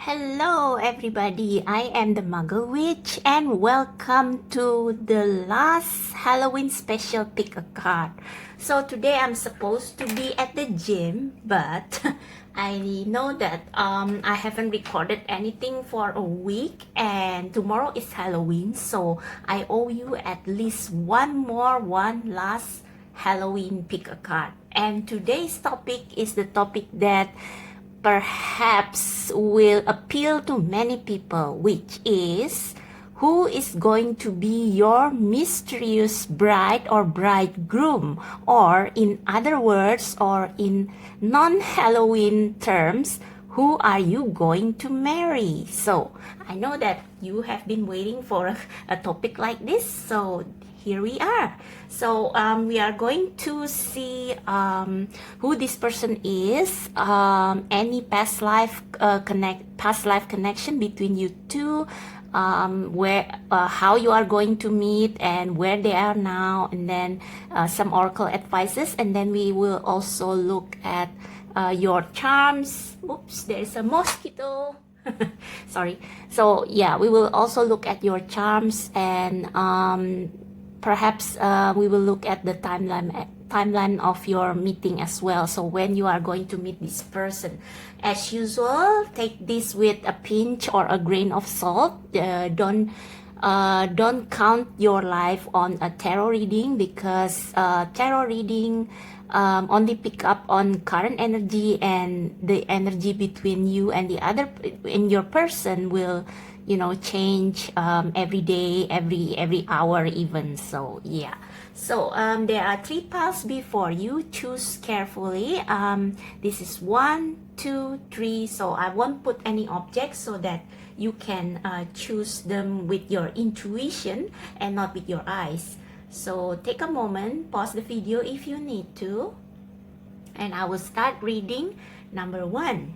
Hello everybody, I am the Muggle Witch and welcome to the last Halloween special pick a card. So today I'm supposed to be at the gym, but I know that I haven't recorded anything for a week and tomorrow is Halloween, so I owe you at least one last Halloween pick a card. And today's topic is the topic that perhaps will appeal to many people, which is who is going to be your mysterious bride or bridegroom, or in other words, or in non-Halloween terms, who are you going to marry? So I know that you have been waiting for a topic like this, so here we are. So we are going to see who this person is, any past life connection between you two, how you are going to meet and where they are now, and then some oracle advices, and then we will also look at your charms. Oops, there's a mosquito. Sorry. So yeah, we will also look at your charms, and perhaps we will look at the timeline of your meeting as well. So when you are going to meet this person, as usual, take this with a pinch or a grain of salt. Don't count your life on a tarot reading, because tarot reading only pick up on current energy, and the energy between you and the other in your person will change every day, every hour even. So yeah, so there are 3 piles before you. Choose carefully. This is 1, 2, 3, so I won't put any objects so that you can choose them with your intuition and not with your eyes. So take a moment, pause the video if you need to, and I will start reading number 1.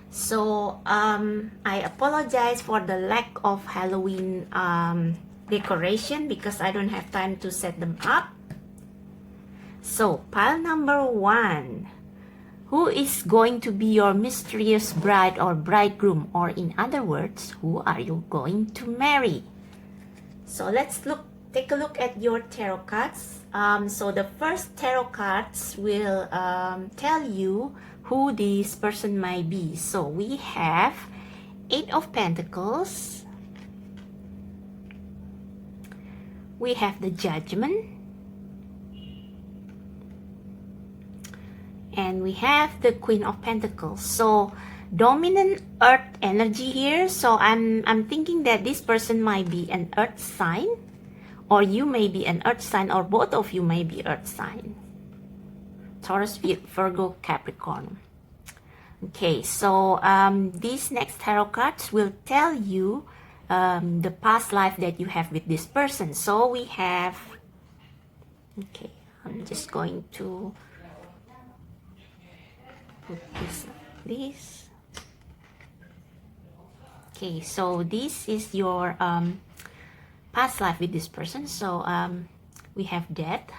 So I apologize for the lack of Halloween decoration because I don't have time to set them up. So pile number 1, who is going to be your mysterious bride or bridegroom, or in other words, who are you going to marry? So let's take a look at your tarot cards. So the first tarot cards will tell you who this person might be. So we have 8 of Pentacles, we have the Judgment, and we have the Queen of Pentacles. So dominant earth energy here. So I'm thinking that this person might be an earth sign, or you may be an earth sign, or both of you may be earth sign. Taurus, Virgo, Capricorn. Okay, so these next tarot cards will tell you the past life that you have with this person. So we have, okay, I'm just going to put this like this. Okay, so this is your past life with this person. So we have Death,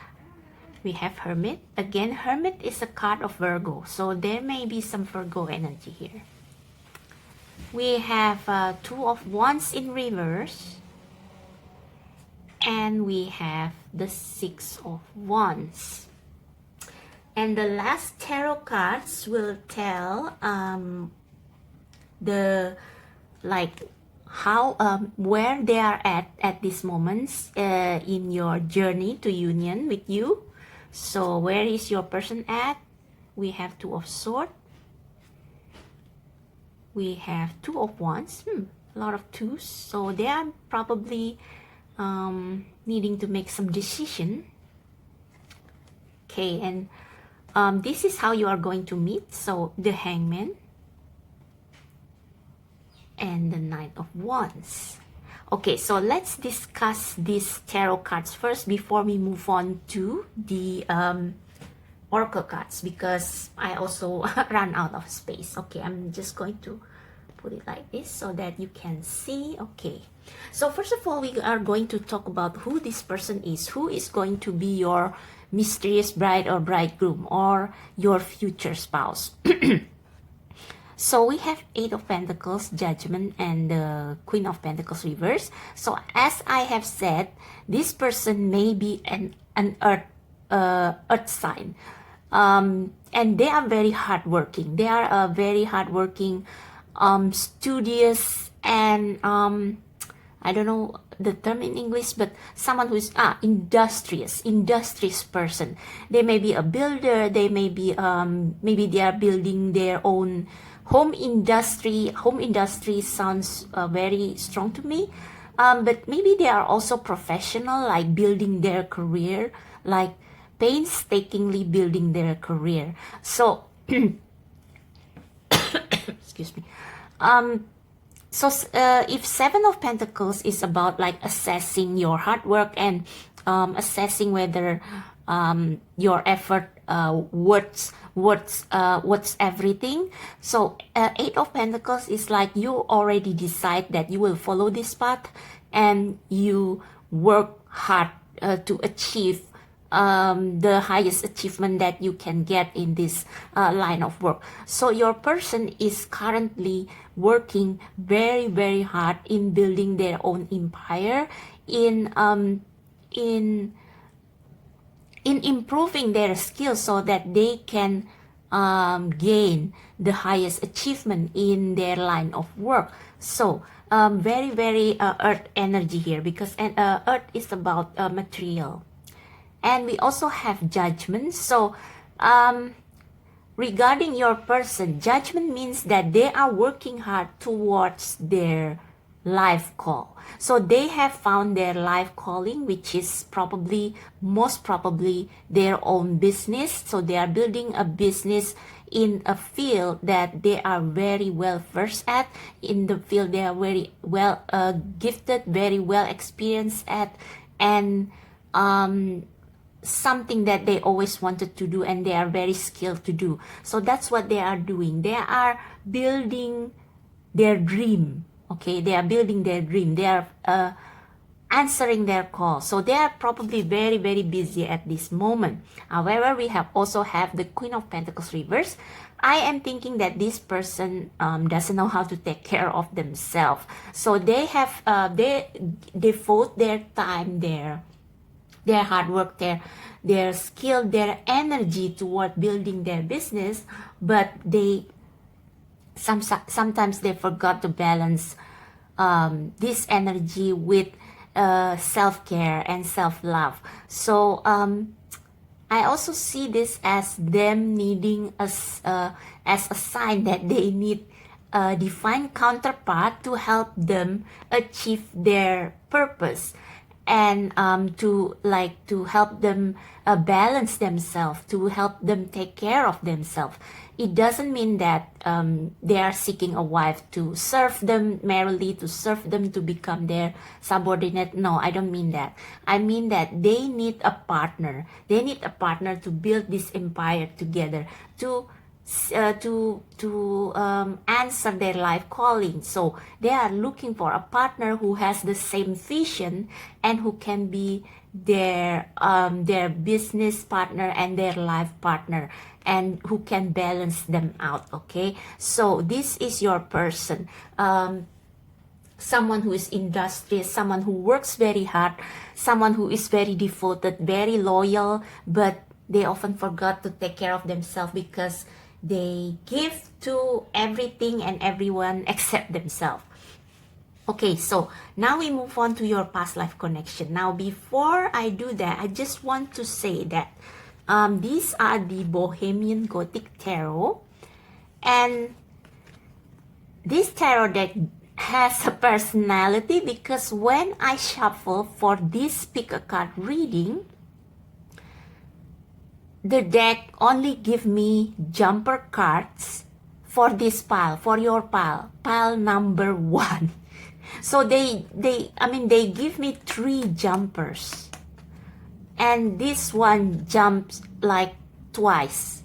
we have Hermit. Again, Hermit is a card of Virgo, so there may be some Virgo energy here. We have 2 of Wands in reverse, and we have the 6 of Wands. And the last tarot cards will tell where they are at this moment in your journey to union with you. So where is your person at? We have 2 of Swords, we have 2 of Wands, a lot of 2s, so they are probably needing to make some decision. Okay, and this is how you are going to meet. So the Hangman and the Knight of Wands. Okay, so let's discuss these tarot cards first before we move on to the oracle cards, because I also ran out of space. Okay, I'm just going to put it like this so that you can see. Okay, so first of all, we are going to talk about who this person is, who is going to be your mysterious bride or bridegroom, or your future spouse. So we have Eight of Pentacles, Judgment, and the Queen of Pentacles reverse. So as I have said, this person may be an earth sign. And they are very hardworking. They are a very hardworking, studious, and I don't know the term in English, but someone who is industrious person. They may be a builder. They may be maybe they are building their own home industry. Home industry sounds very strong to me. But maybe they are also professional, like building their career, like painstakingly building their career. So, excuse me. So if Seven of Pentacles is about like assessing your hard work and assessing whether your effort worth everything. So Eight of Pentacles is like you already decide that you will follow this path and you work hard to achieve the highest achievement that you can get in this line of work. So your person is currently working very hard in building their own empire, in improving their skills so that they can gain the highest achievement in their line of work. So very earth energy here, because earth is about material. And we also have Judgment. So regarding your person, Judgment means that they are working hard towards their life call. So they have found their life calling, which is most probably their own business. So they are building a business in a field that they are very well versed at, in the field they are very well gifted, very well experienced at, and something that they always wanted to do and they are very skilled to do. So that's what they are doing. They are building their dream. Okay, they are building their dream. They are answering their call. So they are probably very busy at this moment. However, we also have the Queen of Pentacles reverse. I am thinking that this person doesn't know how to take care of themselves. So they have they devote their time, their hard work, their skill, their energy toward building their business, but they sometimes they forgot to balance this energy with self-care and self-love. So I also see this as them needing as a sign that they need a divine counterpart to help them achieve their purpose, and to help them balance themselves, to help them take care of themselves. It doesn't mean that they are seeking a wife to serve them merely, to serve them to become their subordinate. No, I don't mean that. I mean that they need a partner. They need a partner to build this empire together, to answer their life calling. So they are looking for a partner who has the same vision and who can be their business partner and their life partner, and who can balance them out. Okay, so this is your person, someone who is industrious, someone who works very hard, someone who is very devoted, very loyal, but they often forgot to take care of themselves because they give to everything and everyone except themselves. Okay, so now we move on to your past life connection. Now, before I do that, I just want to say that these are the Bohemian Gothic Tarot. And this tarot deck has a personality, because when I shuffle for this pick a card reading, the deck only give me jumper cards for this pile, for your pile number 1. So they give me 3 jumpers, and this one jumps like twice.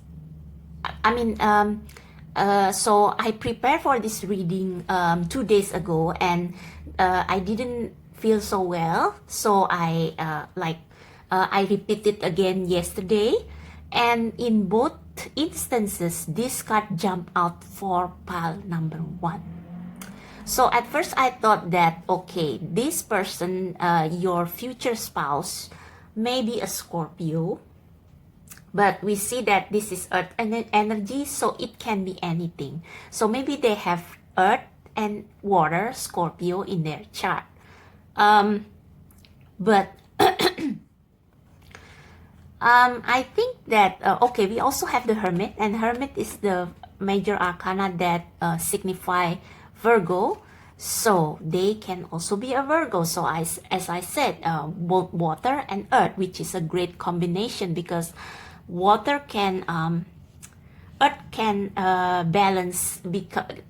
So I prepared for this reading 2 days ago, and I didn't feel so well, so I repeated again yesterday. And in both instances, this card jumped out for pile number 1. So at first I thought that, okay, this person, your future spouse, may be a Scorpio, but we see that this is earth energy, so it can be anything. So maybe they have earth and water, Scorpio, in their chart. But I think that, okay, we also have the Hermit, and Hermit is the major arcana that signify Virgo. So they can also be a Virgo. So as I said, both water and earth, which is a great combination, because water can, earth can balance,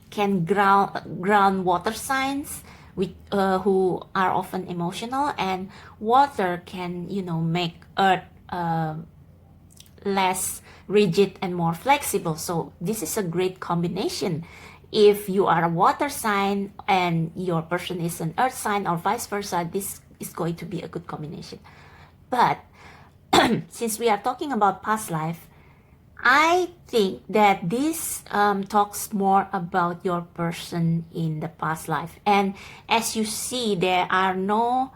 can ground water signs, who are often emotional, and water can, make earth less rigid and more flexible. So this is a great combination. If you are a water sign and your person is an earth sign, or vice versa, this is going to be a good combination. But since we are talking about past life, I think that this talks more about your person in the past life. And as you see, there are no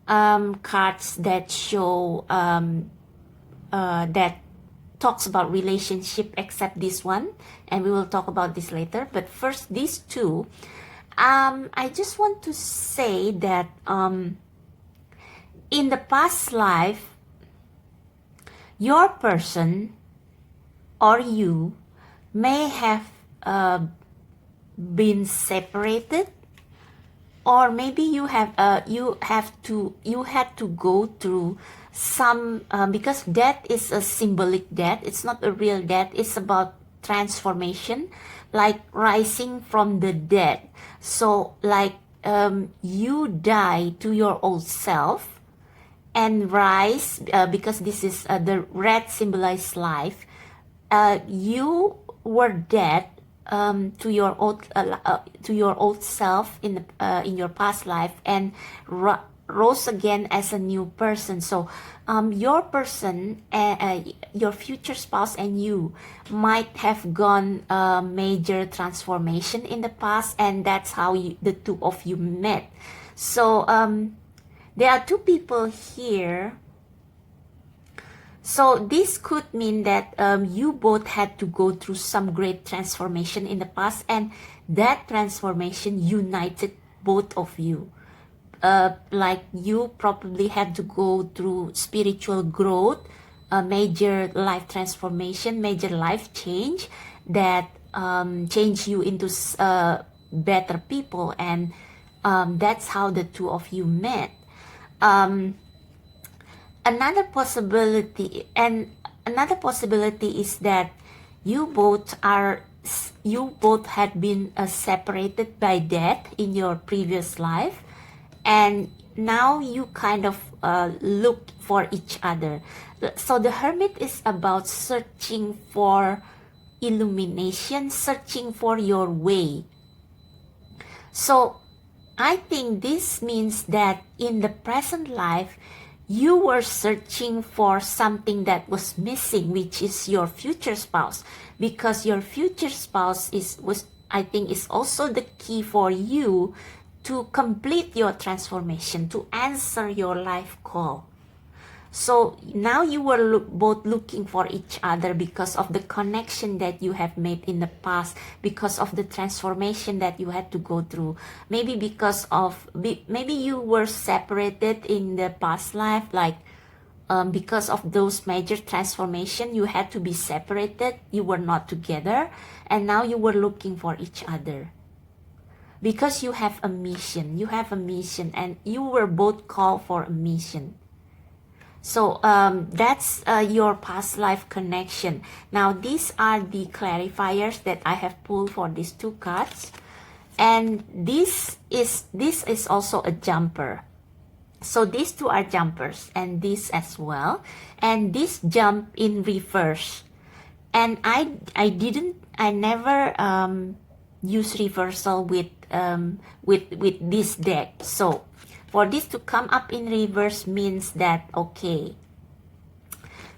cards that show that talks about relationship except this one, and we will talk about this later. But first, these two, I just want to say that in the past life, your person or you may have been separated, or maybe you had to go through some, because death is a symbolic death, it's not a real death, it's about transformation, like rising from the dead. So like you die to your old self and rise, because this is the red symbolizes life. You were dead to your old self in your past life, and rose again as a new person. So your person, your future spouse and you might have gone major transformation in the past, and that's how the two of you met. So there are two people here. So this could mean that you both had to go through some great transformation in the past, and that transformation united both of you. Like you probably had to go through spiritual growth, a major life transformation, major life change that changed you into better people, and that's how the two of you met. Another possibility is that you both had been separated by death in your previous life, and now you kind of look for each other. So the Hermit is about searching for illumination, searching for your way. So I think this means that in the present life, you were searching for something that was missing, which is your future spouse, because your future spouse I think is also the key for you to complete your transformation, to answer your life call. So now you were both looking for each other because of the connection that you have made in the past, because of the transformation that you had to go through. Maybe maybe you were separated in the past life, like because of those major transformation, you had to be separated, you were not together, and now you were looking for each other. Because you have a mission, and you were both called for a mission. So that's your past life connection. Now these are the clarifiers that I have pulled for these two cards, and this is also a jumper. So these two are jumpers, and this as well, and this jump in reverse. And I never use reversal with this deck. So for this to come up in reverse means that, okay,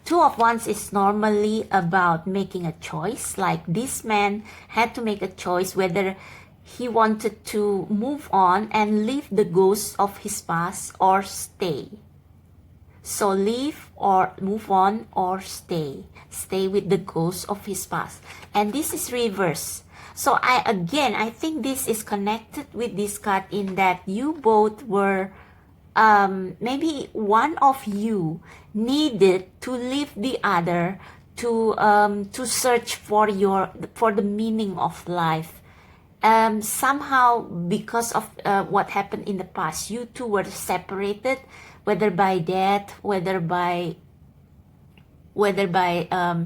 Two of Wands is normally about making a choice. Like this man had to make a choice whether he wanted to move on and leave the ghosts of his past or stay. So leave or move on or stay. Stay with the ghosts of his past. And this is reverse. So I think this is connected with this card in that you both were, maybe one of you needed to leave the other to search for the meaning of life. Somehow because of what happened in the past, you two were separated, whether by death, whether by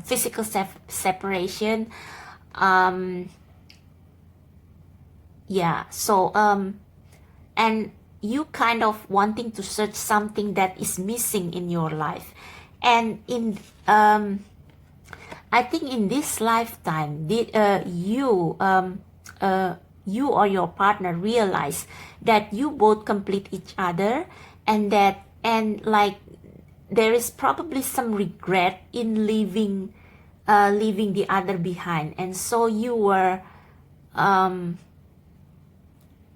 physical separation. And you kind of wanting to search something that is missing in your life. And in I think in this lifetime, you or your partner realize that you both complete each other, and like there is probably some regret in leaving the other behind, and so you were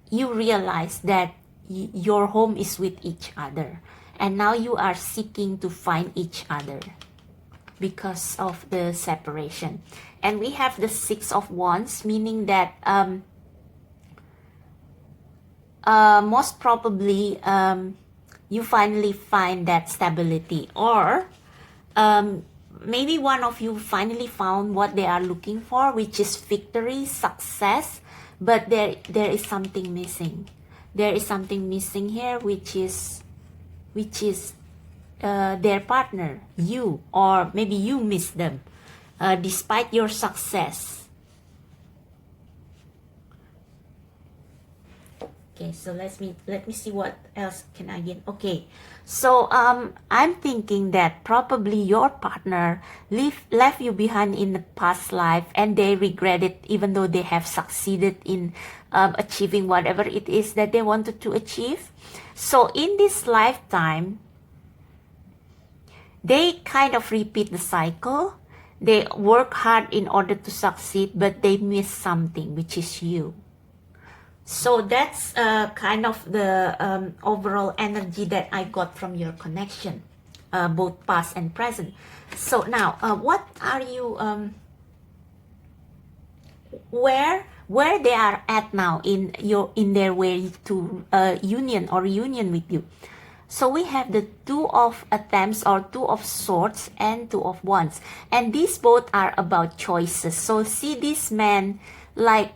you realize that your home is with each other, and now you are seeking to find each other because of the separation. And we have the Six of Wands, meaning that most probably you finally find that stability, or maybe one of you finally found what they are looking for, which is victory, success, but there is something missing. There is something missing here, which is their partner, you, or maybe you miss them despite your success. Okay, so let me see what else can I get. Okay, so I'm thinking that probably your partner left you behind in the past life, and they regret it, even though they have succeeded in achieving whatever it is that they wanted to achieve. So in this lifetime, they kind of repeat the cycle. They work hard in order to succeed, but they miss something, which is you. So that's kind of the overall energy that I got from your connection, both past and present. So now, what are you, where they are at now in their way to union or reunion with you? So we have the Two of Attempts or Two of Swords and Two of Wands, and these both are about choices. So see this man, like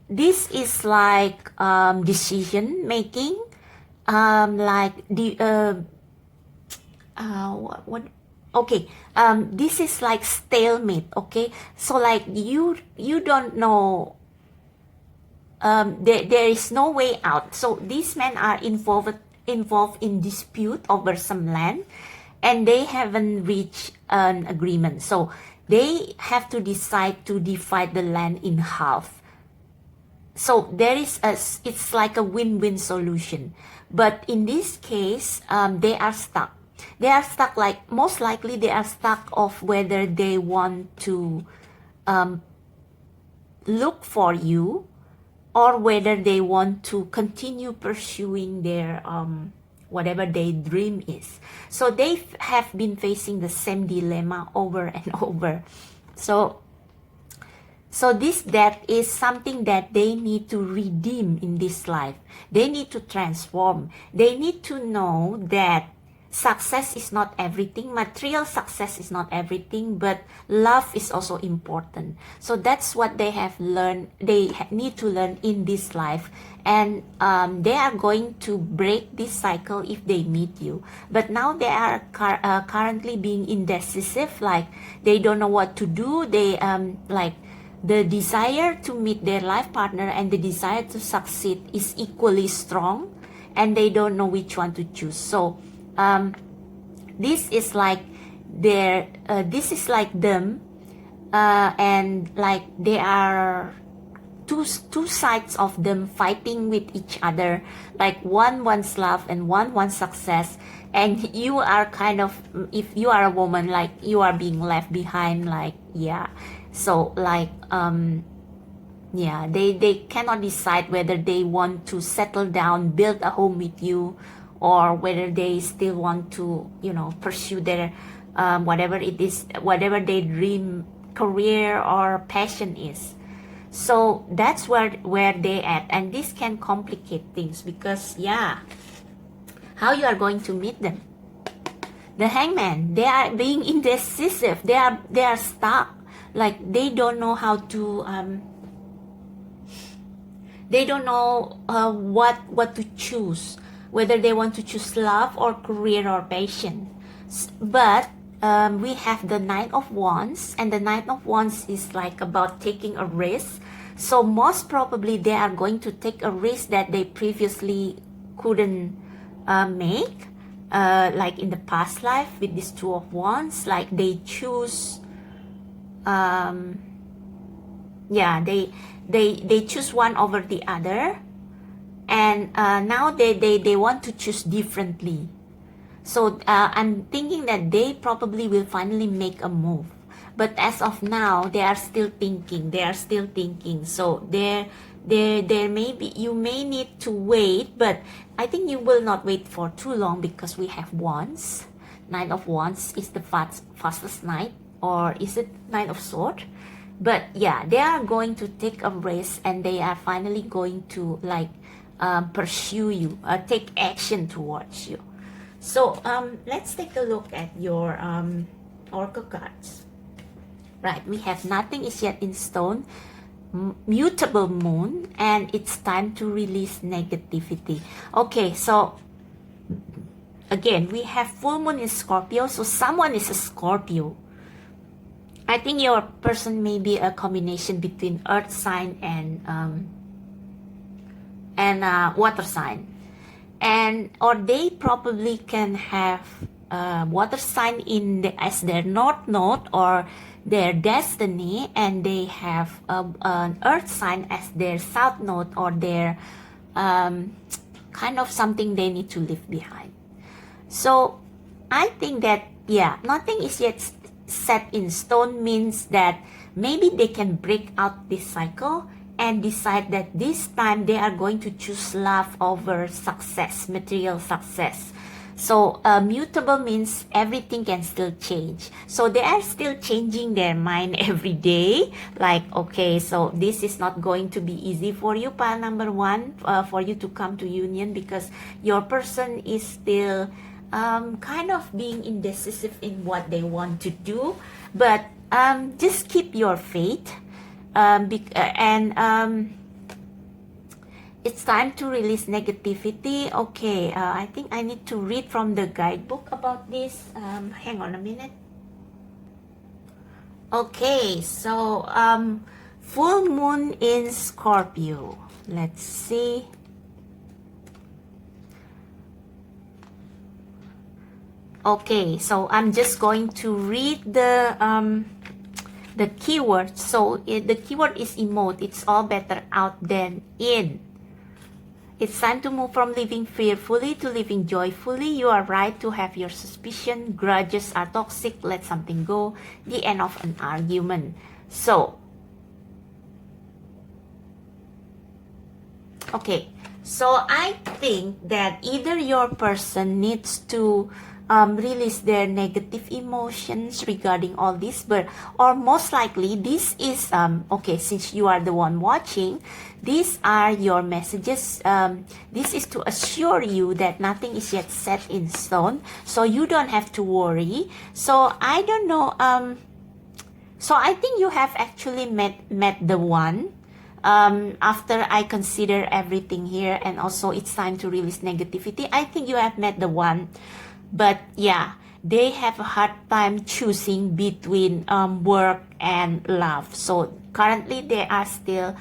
this is like decision making, like the this is like stalemate. Okay, so like you don't know, there is no way out. So these men are involved in dispute over some land, and they haven't reached an agreement. So they have to decide to divide the land in half. So there is it's like a win-win solution. But in this case, they are stuck. They are stuck, like most likely they are stuck of whether they want to look for you, or whether they want to continue pursuing their whatever their dream is. So they have been facing the same dilemma over and over. So this death is something that they need to redeem in this life. They need to transform. They need to know that success is not everything. Material success is not everything, but love is also important. So that's what they have learned. They need to learn in this life. And they are going to break this cycle if they meet you. But now they are currently being indecisive, like they don't know what to do. They like the desire to meet their life partner and the desire to succeed is equally strong, and they don't know which one to choose. So this is like this is like them, and like they are two sides of them fighting with each other. Like one wants love and one wants success, and you are kind of, if you are a woman, like you are being left behind, like, yeah. So like yeah, they cannot decide whether they want to settle down, build a home with you, or whether they still want to, you know, pursue their whatever it is, whatever their dream career or passion is. So that's where they at, and this can complicate things because, yeah, how you are going to meet them. The Hangman, they are being indecisive. They are stuck. Like they don't know how to they don't know what to choose, whether they want to choose love or career or passion. But we have the Knight of Wands, and the Knight of Wands is like about taking a risk. So most probably they are going to take a risk that they previously couldn't make, like in the past life with this Two of Wands. Like they choose yeah, they choose one over the other, and now they want to choose differently. So I'm thinking that they probably will finally make a move, but as of now they are still thinking. So there may be, you may need to wait, but I think you will not wait for too long because we have Wands. Knight of Wands is the fastest knight, or is it Knight of Swords? But yeah, they are going to take a risk, and they are finally going to like pursue you, take action towards you. So let's take a look at your oracle cards. Right, we have nothing is yet in stone, mutable moon, and it's time to release negativity. Okay, so again, we have full moon in Scorpio, so someone is a Scorpio. I think your person may be a combination between earth sign and water sign, and or they probably can have water sign as their north node or their destiny, and they have an earth sign as their south node or their kind of something they need to leave behind. So I think that, yeah, nothing is yet set in stone means that maybe they can break out this cycle and decide that this time they are going to choose love over success, material success. So mutable means everything can still change. So they are still changing their mind every day. Like, okay, so this is not going to be easy for you, pile number one, for you to come to union, because your person is still kind of being indecisive in what they want to do. But just keep your faith. It's time to release negativity. Okay, I think I need to read from the guidebook about this. Hang on a minute. Okay, so full moon in Scorpio. Let's see. Okay, so I'm just going to read the keyword. So the keyword is emote. It's all better out than in. It's time to move from living fearfully to living joyfully. You are right to have your suspicion. Grudges are toxic. Let something go. The end of an argument. So, okay. So I think that either your person needs to release their negative emotions regarding all this, but or most likely this is okay, since you are the one watching, these are your messages. This is to assure you that nothing is yet set in stone, so you don't have to worry. So I don't know, so I think you have actually met the one. After I consider everything here, and also it's time to release negativity, I think you have met the one. But yeah, they have a hard time choosing between work and love. So currently they are still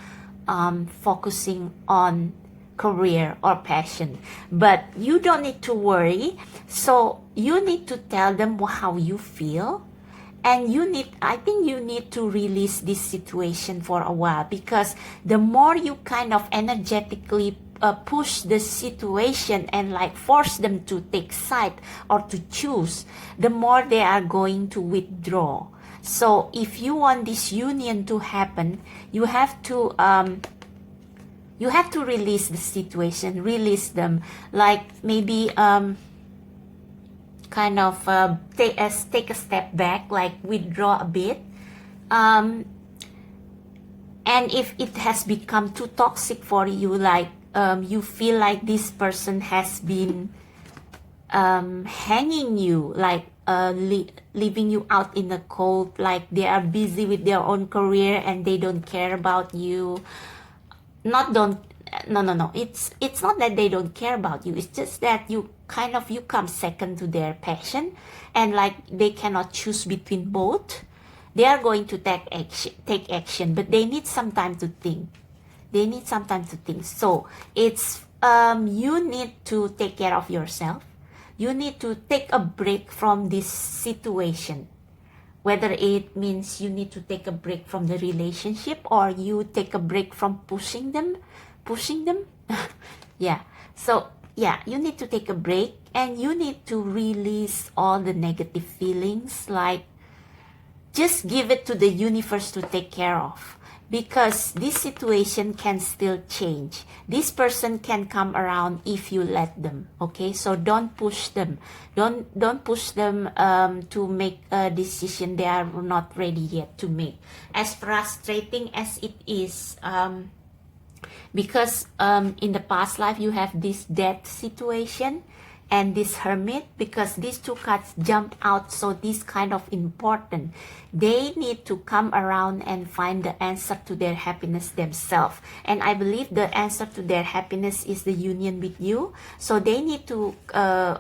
focusing on career or passion. But you don't need to worry. So you need to tell them how you feel. And I think you need to release this situation for a while, because the more you kind of energetically push the situation and like force them to take side or to choose, the more they are going to withdraw. So if you want this union to happen, you have to release the situation, release them, like maybe kind of take a step back, like withdraw a bit. And if it has become too toxic for you, like you feel like this person has been hanging you, like leaving you out in the cold, like they are busy with their own career and they don't care about you. No, it's not that they don't care about you, it's just that you come second to their passion, and like they cannot choose between both. They are going to take action, but they need some time to think. So it's you need to take care of yourself. You need to take a break from this situation, whether it means you need to take a break from the relationship or you take a break from pushing them. Yeah, so yeah, you need to take a break and you need to release all the negative feelings, like just give it to the universe to take care of, because this situation can still change. This person can come around if you let them. Okay, so don't push them. Don't push them to make a decision they are not ready yet to make. As frustrating as it is, because in the past life you have this death situation and this hermit, because these two cards jump out, so this kind of important. They need to come around and find the answer to their happiness themselves, and I believe the answer to their happiness is the union with you. So they need to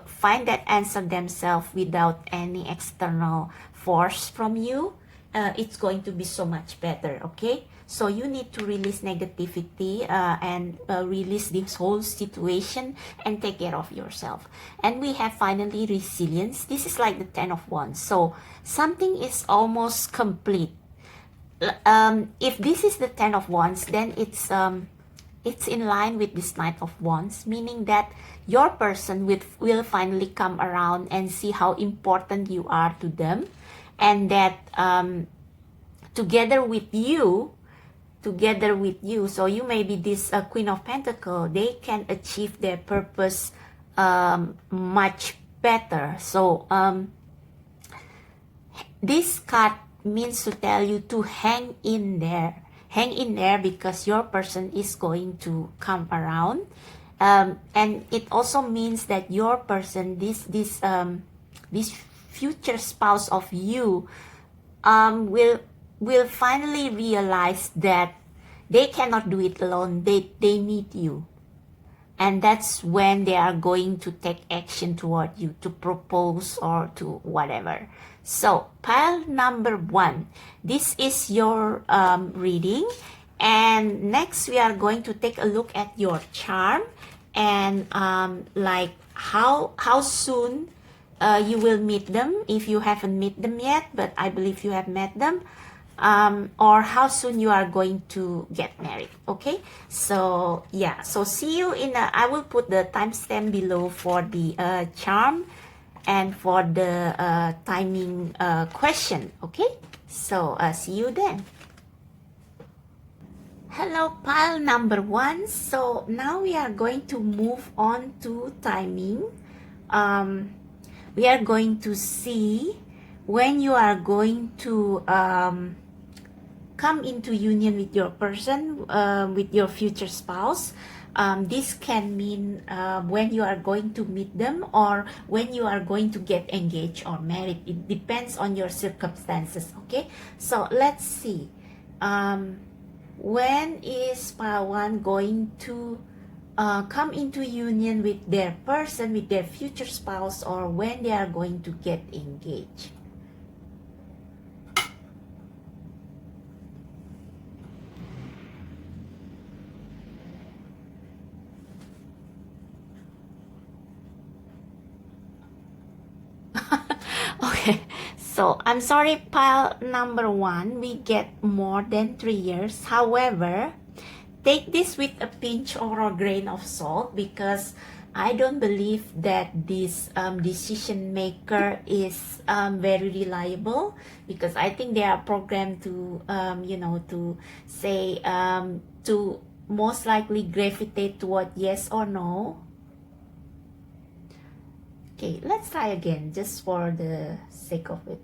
find that answer themselves without any external force from you. It's going to be so much better. Okay, so you need to release negativity and release this whole situation and take care of yourself. And we have finally resilience. This is like the 10 of Wands, so something is almost complete. If this is the 10 of Wands, then it's in line with this Knight of Wands, meaning that your person will finally come around and see how important you are to them, and that together with you, so you may be this Queen of Pentacles, they can achieve their purpose much better. So this card means to tell you to hang in there, because your person is going to come around. And it also means that your person, this future spouse of you, will finally realize that they cannot do it alone. They need you, and that's when they are going to take action toward you, to propose or to whatever. So pile number 1, this is your reading, and next we are going to take a look at your charm, and like how soon you will meet them, if you haven't met them yet, but I believe you have met them, or how soon you are going to get married. Okay, so yeah, so see you in I will put the timestamp below for the charm and for the timing question. Okay, so see you then. Hello, pile number 1. So now we are going to move on to timing. We are going to see when you are going to come into union with your person, with your future spouse. This can mean when you are going to meet them, or when you are going to get engaged or married. It depends on your circumstances. Okay, so let's see. When is pile 1 going to come into union with their person, with their future spouse, or when they are going to get engaged? Okay, so I'm sorry, pile number 1, we get more than 3 years. However, take this with a pinch or a grain of salt, because I don't believe that this decision maker is very reliable, because I think they are programmed to you know, to say to most likely gravitate toward yes or no. Okay, let's try again just for the sake of it.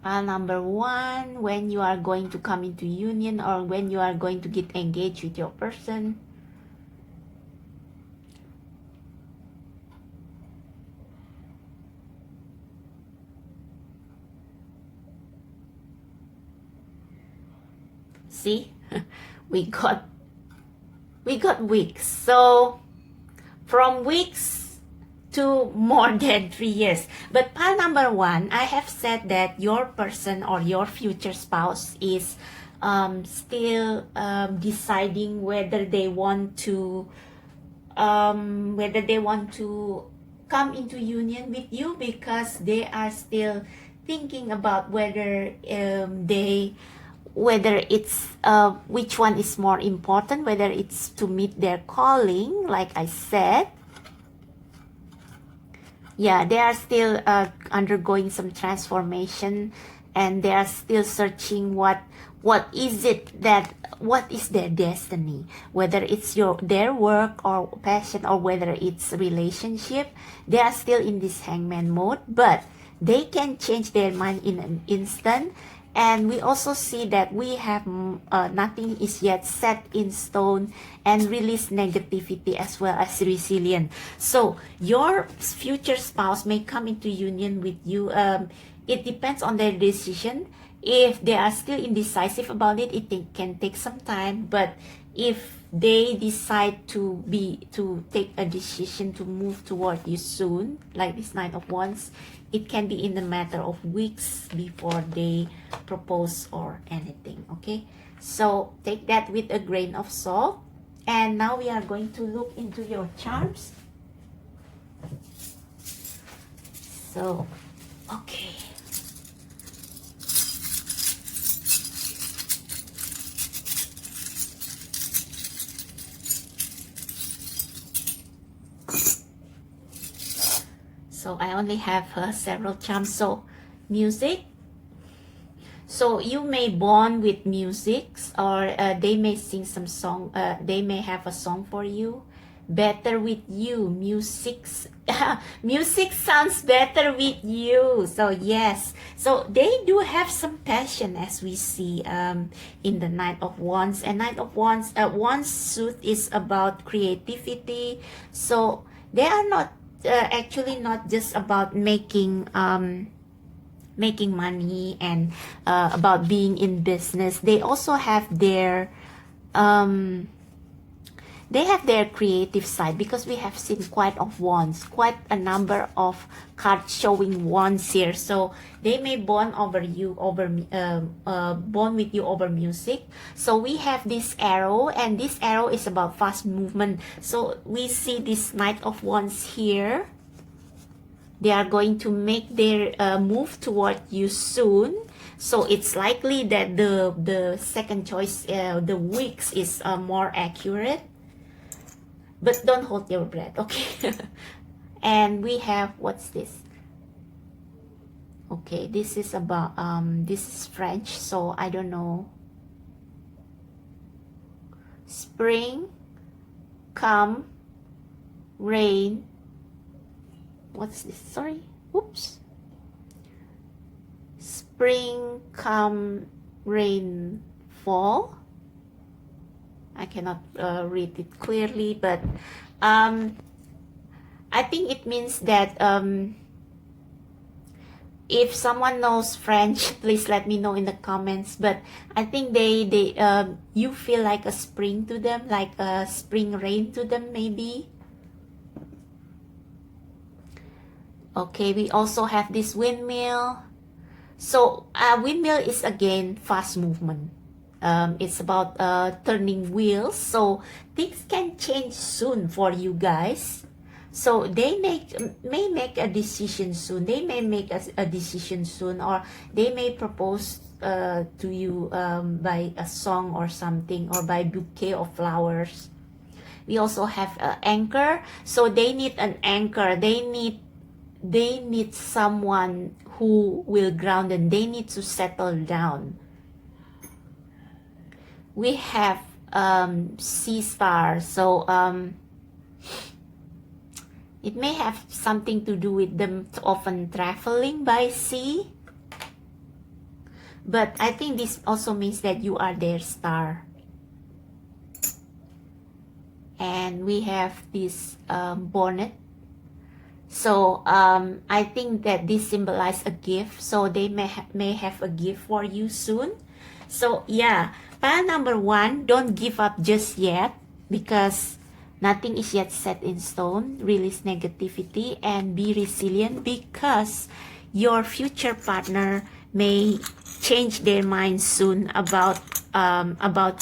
Number 1, when you are going to come into union, or when you are going to get engaged with your person. See, we got weeks. So from weeks to more than 3 years. But pile number 1, I have said that your person or your future spouse is still deciding whether they want to come into union with you, because they are still thinking about whether it's which one is more important, whether it's to meet their calling, like I said. Yeah, they are still undergoing some transformation, and they are still searching what is their destiny, whether it's their work or passion, or whether it's relationship. They are still in this hangman mode, but they can change their mind in an instant. And we also see that we have nothing is yet set in stone, and release negativity as well as resilience. So your future spouse may come into union with you. It depends on their decision. If they are still indecisive about it, it can take some time. But if they decide to take a decision to move toward you soon, like this Knight of Wands, it can be in a matter of weeks before they propose or anything. Okay, so take that with a grain of salt. And now we are going to look into your charms. So, okay. So I only have several charms. So music. So you may bond with music, or they may sing some song. They may have a song for you. Better with you. Music sounds better with you. So yes. So they do have some passion, as we see in the Knight of Wands. And Knight of Wands, Wands suit is about creativity. So they are not actually not just about making money and about being in business. They also have their creative side, because we have seen quite a number of cards showing wands here. So they may bond with you over music. So we have this arrow, and this arrow is about fast movement. So we see this Knight of Wands here. They are going to make their move toward you soon. So it's likely that the second choice, the weeks, is more accurate. But don't hold your breath, okay? And we have, what's this? Okay, this is about, this is French, so I don't know. Spring, come, rain. What's this? Sorry. Oops. Spring, come, rain, fall. I cannot read it clearly, but I think it means that if someone knows French, please let me know in the comments. But I think you feel like a spring to them, like a spring rain to them, maybe. Okay, we also have this windmill. So windmill is again fast movement. It's about turning wheels. So things can change soon for you guys. So they may make a decision soon. They may make a decision soon, or they may propose to you by a song or something, or by bouquet of flowers. We also have an anchor, so they need an anchor. They need someone who will ground them. They need to settle down. We have sea star, so it may have something to do with them often traveling by sea. But I think this also means that you are their star. And we have this bonnet. So I think that this symbolizes a gift. So they may have a gift for you soon. So yeah, pile number 1, don't give up just yet, because nothing is yet set in stone. Release negativity and be resilient, because your future partner may change their mind soon about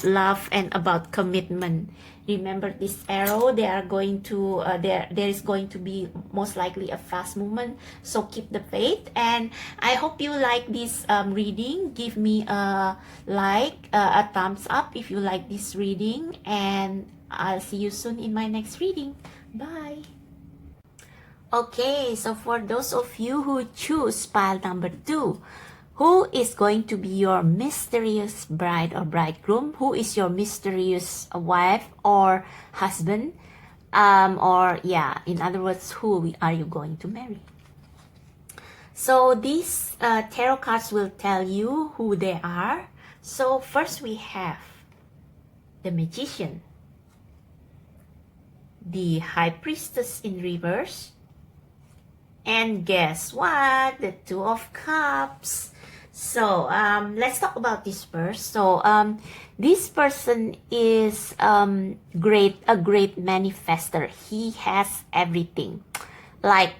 love and about commitment. Remember this arrow, they are going to there is going to be most likely a fast movement. So keep the faith, and I hope you like this reading. Give me a like, a thumbs up if you like this reading, and I'll see you soon in my next reading. Bye. Okay, so for those of you who choose pile number 2, who is going to be your mysterious bride or bridegroom? Who is your mysterious wife or husband? Or yeah, in other words, who are you going to marry? So these tarot cards will tell you who they are. So first we have the Magician, the High Priestess in reverse, and guess what? The Two of Cups. So let's talk about this first. So this person is a great manifester. He has everything. Like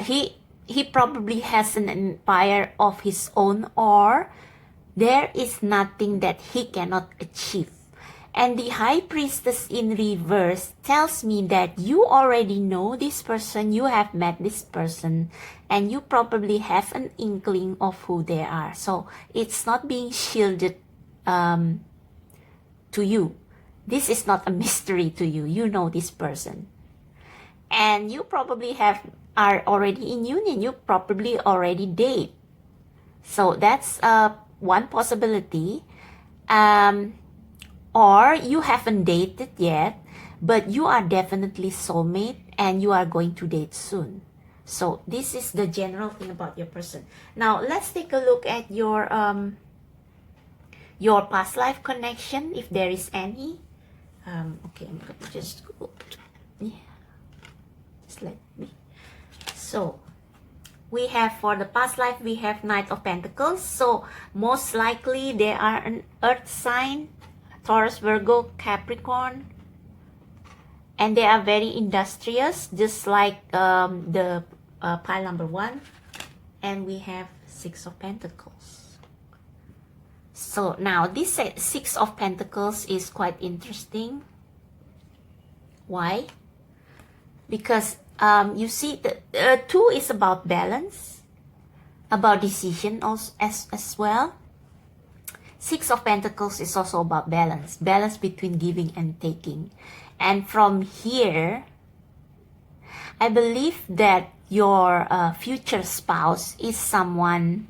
he probably has an empire of his own, or there is nothing that he cannot achieve. And the High Priestess in reverse tells me that you already know this person, you have met this person, and you probably have an inkling of who they are. So it's not being shielded to you. This is not a mystery to you. You know this person. And you probably are already in union. You probably already date. So that's one possibility. Or you haven't dated yet, but you are definitely soulmate and you are going to date soon. So this is the general thing about your person. Now let's take a look at your past life connection, if there is any. Okay, I'm going to just go. Yeah, just let me. So we have, for the past life, we have Knight of Pentacles. So most likely they are an earth sign. Taurus, Virgo, Capricorn, and they are very industrious, just like the pile number 1. And we have Six of Pentacles. So now this Six of Pentacles is quite interesting. Why? Because you see, the 2 is about balance, about decision also as well. Six of Pentacles is also about balance between giving and taking. And from here, I believe that your future spouse is someone,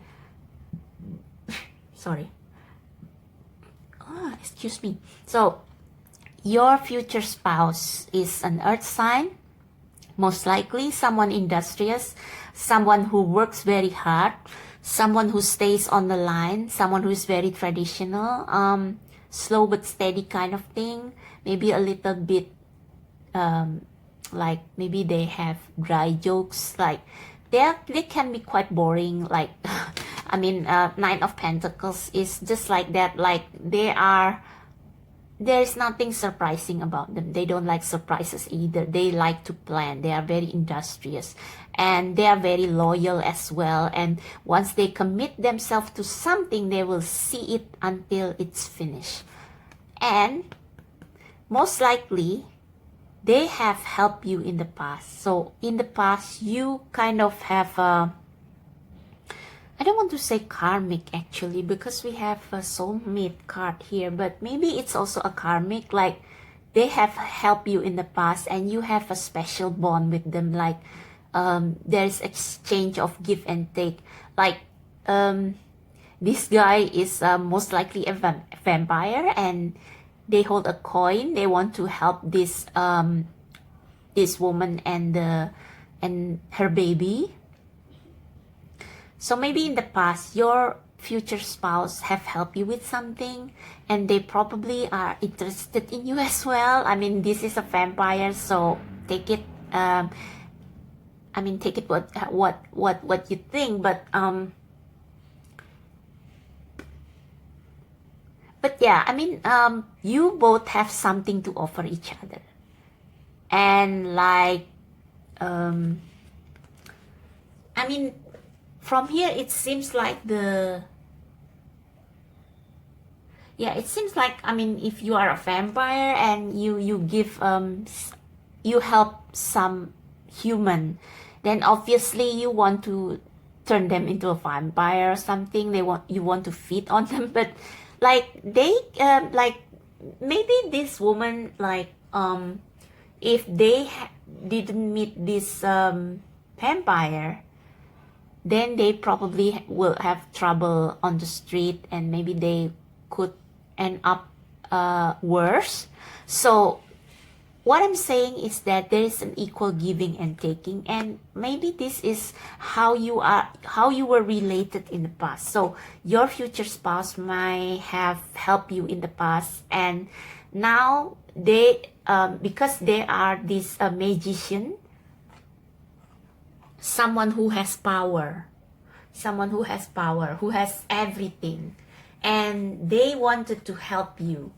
sorry, excuse me. So your future spouse is an earth sign, most likely someone industrious, someone who works very hard, someone who stays on the line, someone who is very traditional, slow but steady kind of thing. Maybe a little bit like maybe they have dry jokes, like they can be quite boring, like I mean, Nine of Pentacles is just like that. Like there's nothing surprising about them. They don't like surprises either. They like to plan. They are very industrious and they are very loyal as well. And once they commit themselves to something, they will see it until it's finished. And most likely, they have helped you in the past. So in the past, you kind of have I don't want to say karmic actually, because we have a soulmate card here, but maybe it's also a karmic, like they have helped you in the past and you have a special bond with them, like there's exchange of give and take, like this guy is most likely a vampire, and they hold a coin. They want to help this this woman and her baby. So maybe in the past your future spouse have helped you with something, and they probably are interested in you as well. I mean, this is a vampire, so take it I mean, take it what you think, but yeah, I mean, you both have something to offer each other, and like I mean, from here it seems like it seems like, I mean, if you are a vampire and you give you help some human, then obviously you want to turn them into a vampire or something. You want to feed on them, but like they like maybe this woman, like if they didn't meet this vampire, then they probably will have trouble on the street, and maybe they could end up worse. So what I'm saying is that there is an equal giving and taking, and maybe this is how you were related in the past. So your future spouse might have helped you in the past, and now they because they are this magician, someone who has power, who has everything, and they wanted to help you.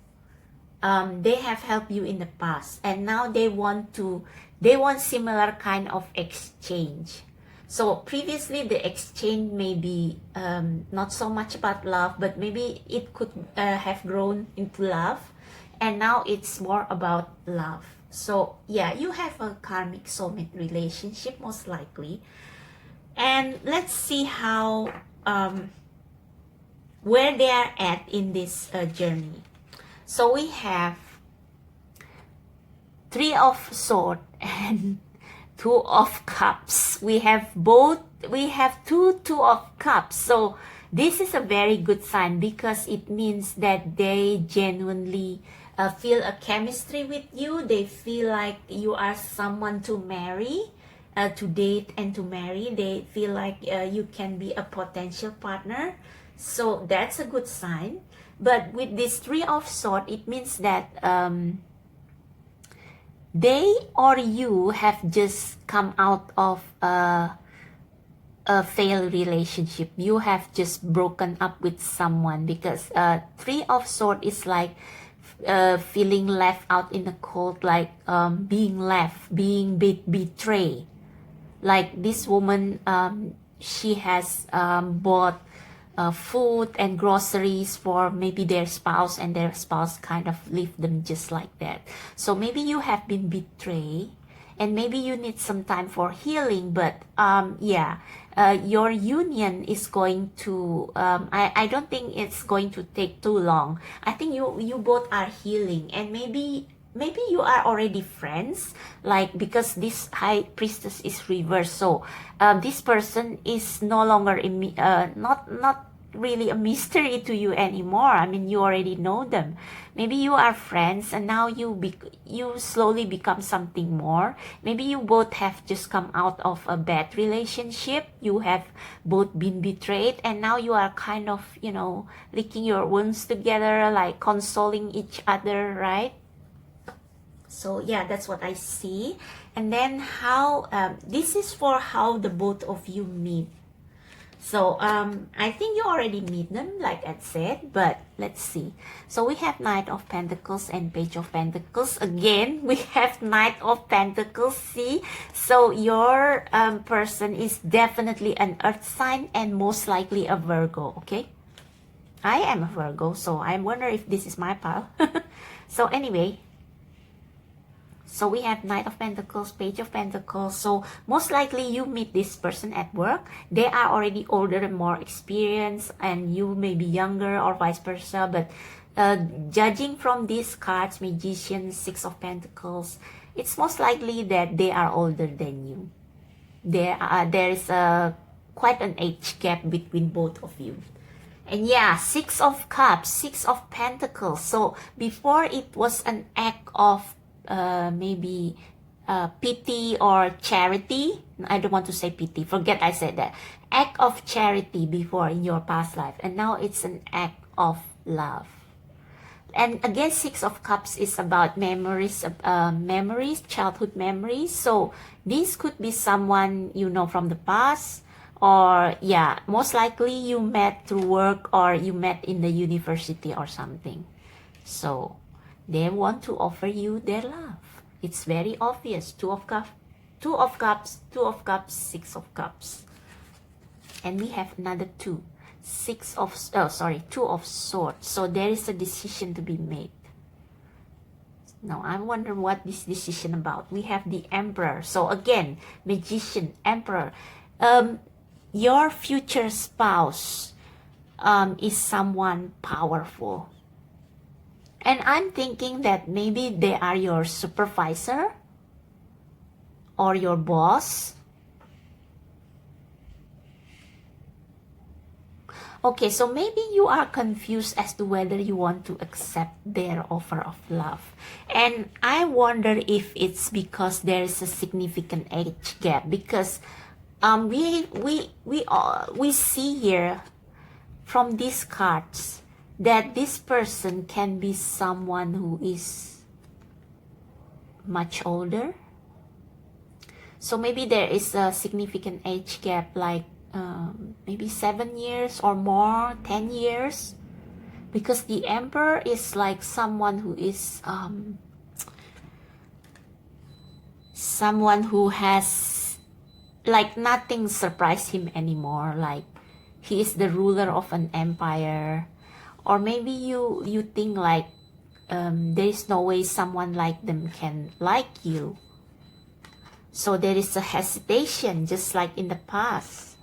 They have helped you in the past, and now they want similar kind of exchange. So previously the exchange may be not so much about love, but maybe it could have grown into love, and now it's more about love. So yeah, you have a karmic soulmate relationship most likely, and let's see how where they are at in this journey. So we have Three of Swords and Two of Cups. We have two of Cups. So this is a very good sign, because it means that they genuinely feel a chemistry with you. They feel like you are someone to marry, to date and to marry. They feel like you can be a potential partner. So that's a good sign. But with this Three of Swords, it means that they or you have just come out of a failed relationship. You have just broken up with someone, because Three of Swords is like feeling left out in the cold, like being left, being betrayed. Like this woman, she has bought food and groceries for maybe their spouse, and their spouse kind of leave them just like that. So maybe you have been betrayed, and maybe you need some time for healing, but your union is going to I don't think it's going to take too long. I think you both are healing, and maybe you are already friends, like, because this High Priestess is reversed. So this person is no longer not really a mystery to you anymore. I mean, you already know them. Maybe you are friends, and now you slowly become something more. Maybe you both have just come out of a bad relationship. You have both been betrayed, and now you are kind of, licking your wounds together, like consoling each other, right? So yeah, that's what I see. And then how this is for how the both of you meet. So I think you already meet them, like I said, but let's see. So we have Knight of Pentacles and Page of Pentacles. Again, we have Knight of Pentacles, see? So your person is definitely an earth sign, and most likely a Virgo, okay? I am a Virgo, so I wonder if this is my pal. So anyway, So we have Knight of Pentacles, Page of Pentacles. So most likely you meet this person at work. They are already older and more experienced, and you may be younger or vice versa. But judging from these cards, Magician, Six of Pentacles, it's most likely that they are older than you. There is quite an age gap between both of you. And yeah, Six of Cups, Six of Pentacles. So before it was an act of maybe pity or charity. I don't want to say pity. Forget I said that. Act of charity before in your past life. And now it's an act of love. And again, Six of Cups is about memories, childhood memories. So this could be someone you know from the past. Or yeah, most likely you met through work or you met in the university or something. So they want to offer you their love. It's very obvious. Two of Cups, Two of Cups, Two of Cups, Six of Cups. And we have another two. Two of Swords. So there is a decision to be made. Now I wonder what this decision about. We have the Emperor. So again, Magician, Emperor. Your future spouse is someone powerful. And I'm thinking that maybe they are your supervisor or your boss. Okay, so maybe you are confused as to whether you want to accept their offer of love. And I wonder if it's because there is a significant age gap. Because we see here from these cards that this person can be someone who is much older. So maybe there is a significant age gap, like maybe 7 years or more, 10 years. Because the Emperor is like someone who is someone who has like nothing surprised him anymore. Like he is the ruler of an empire. Or maybe you think like there is no way someone like them can like you. So there is a hesitation, just like in the past.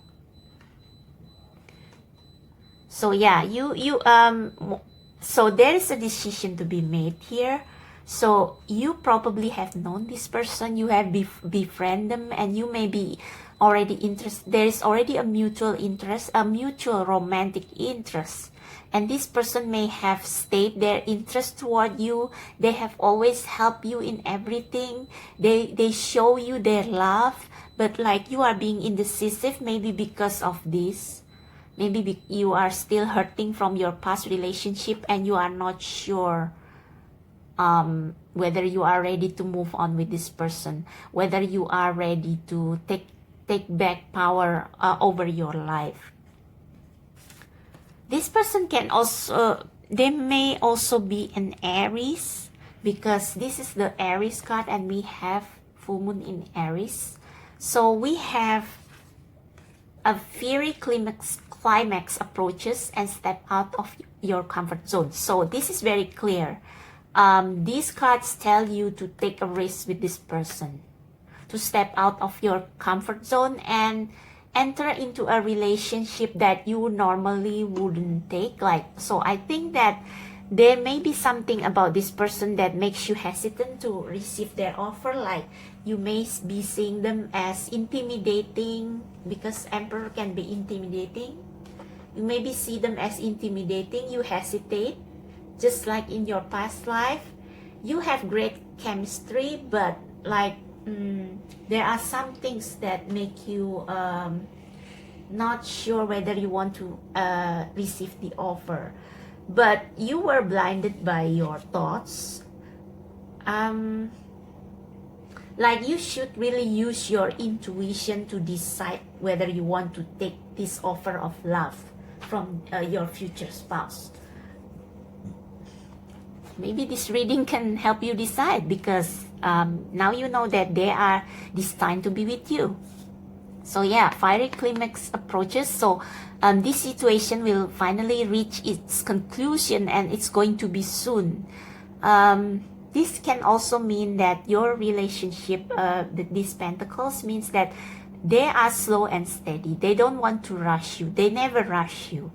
So yeah, so there is a decision to be made here. So you probably have known this person, you have befriended them, and you may be already interested. There is already a mutual interest, a mutual romantic interest. And this person may have stated their interest toward you. They have always helped you in everything. They show you their love. But like you are being indecisive, maybe because of this. Maybe you are still hurting from your past relationship and you are not sure whether you are ready to move on with this person. Whether you are ready to take back power over your life. This person can also, they may also be an Aries, because this is the Aries card and we have full moon in Aries. So we have a fiery climax approaches and step out of your comfort zone. So this is very clear. These cards tell you to take a risk with this person, to step out of your comfort zone and enter into a relationship that you normally wouldn't take. Like, so I think that there may be something about this person that makes you hesitant to receive their offer. Like you may be seeing them as intimidating, because Emperor can be intimidating. You maybe see them as intimidating. You hesitate, just like in your past life. You have great chemistry, but like there are some things that make you not sure whether you want to receive the offer. But you were blinded by your thoughts. Like you should really use your intuition to decide whether you want to take this offer of love from your future spouse. Maybe this reading can help you decide, because now you know that they are destined to be with you. So yeah, fiery climax approaches. So this situation will finally reach its conclusion, and it's going to be soon. this can also mean that your relationship, these pentacles, means that they are slow and steady. They don't want to rush you. They never rush you.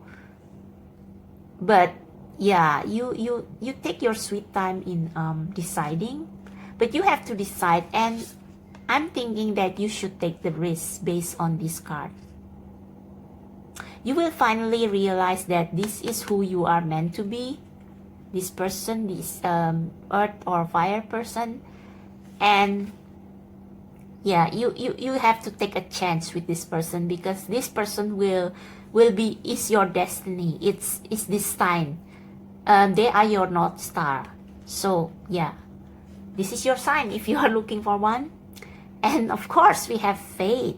But yeah, you take your sweet time in deciding. But you have to decide. And I'm thinking that you should take the risk based on this card. You will finally realize that this is who you are meant to be. This person, this earth or fire person. And yeah, you have to take a chance with this person, because this person is your destiny. It's this sign. They are your North Star. So yeah, this is your sign if you are looking for one. And of course, we have faith.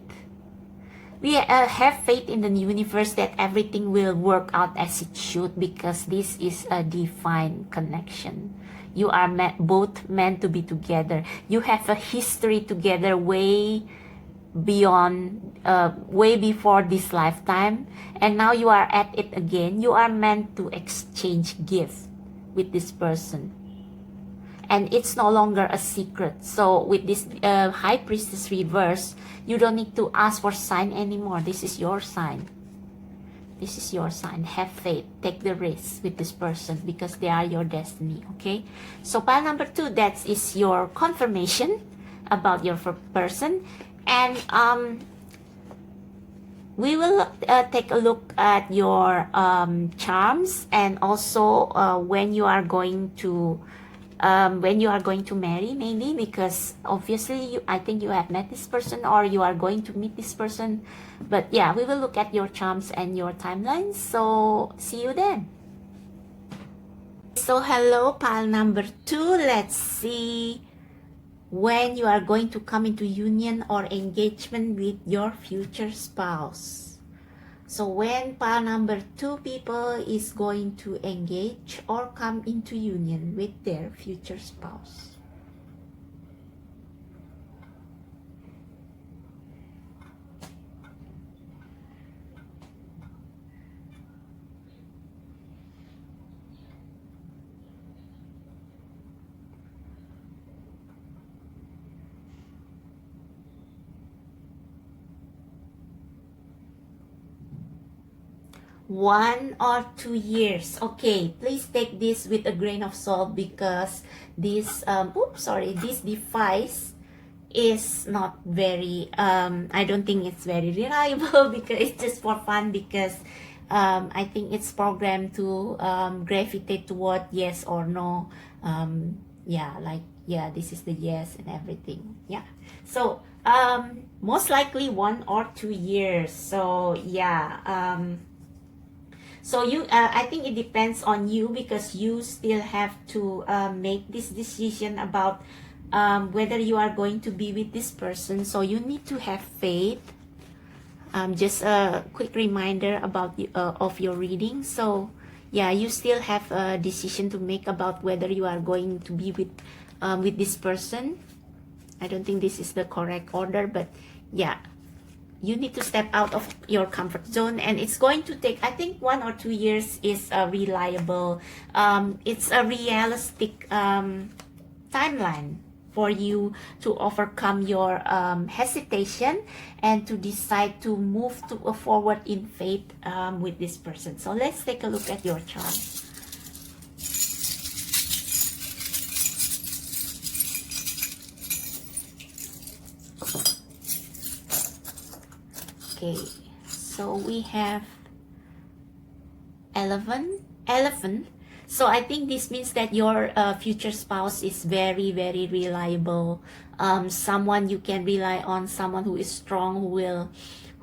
We have faith in the universe that everything will work out as it should, because this is a divine connection. You are both meant to be together. You have a history together way beyond, way before this lifetime. And now you are at it again. You are meant to exchange gifts with this person. And it's no longer a secret. So with this High Priestess reverse, you don't need to ask for sign anymore. This is your sign. This is your sign. Have faith. Take the risk with this person, because they are your destiny. Okay. So pile number 2, that is your confirmation about your person. And we will take a look at your charms, and also when you are going to marry, maybe, because obviously I think you have met this person, or you are going to meet this person. But yeah, we will look at your charms and your timelines. So see you then. So hello, pile number 2. Let's see when you are going to come into union or engagement with your future spouse. So when pile number 2 people is going to engage or come into union with their future spouse. One or 2 years. Okay, please take this with a grain of salt, because this this device is not very I don't think it's very reliable, because it's just for fun, because I think it's programmed to gravitate toward yes or no. This is the yes and everything. Yeah, so most likely 1 or 2 years. So yeah, so you, I think it depends on you, because you still have to make this decision about whether you are going to be with this person. So you need to have faith. Just a quick reminder about of your reading. So yeah, you still have a decision to make about whether you are going to be with this person. I don't think this is the correct order, but yeah, you need to step out of your comfort zone, and it's going to take, I think 1 or 2 years is a reliable, it's a realistic timeline for you to overcome your hesitation and to decide to move forward in faith with this person. So let's take a look at your chart. Okay, so we have elephant. So I think this means that your future spouse is very, very reliable. Someone you can rely on, someone who is strong, who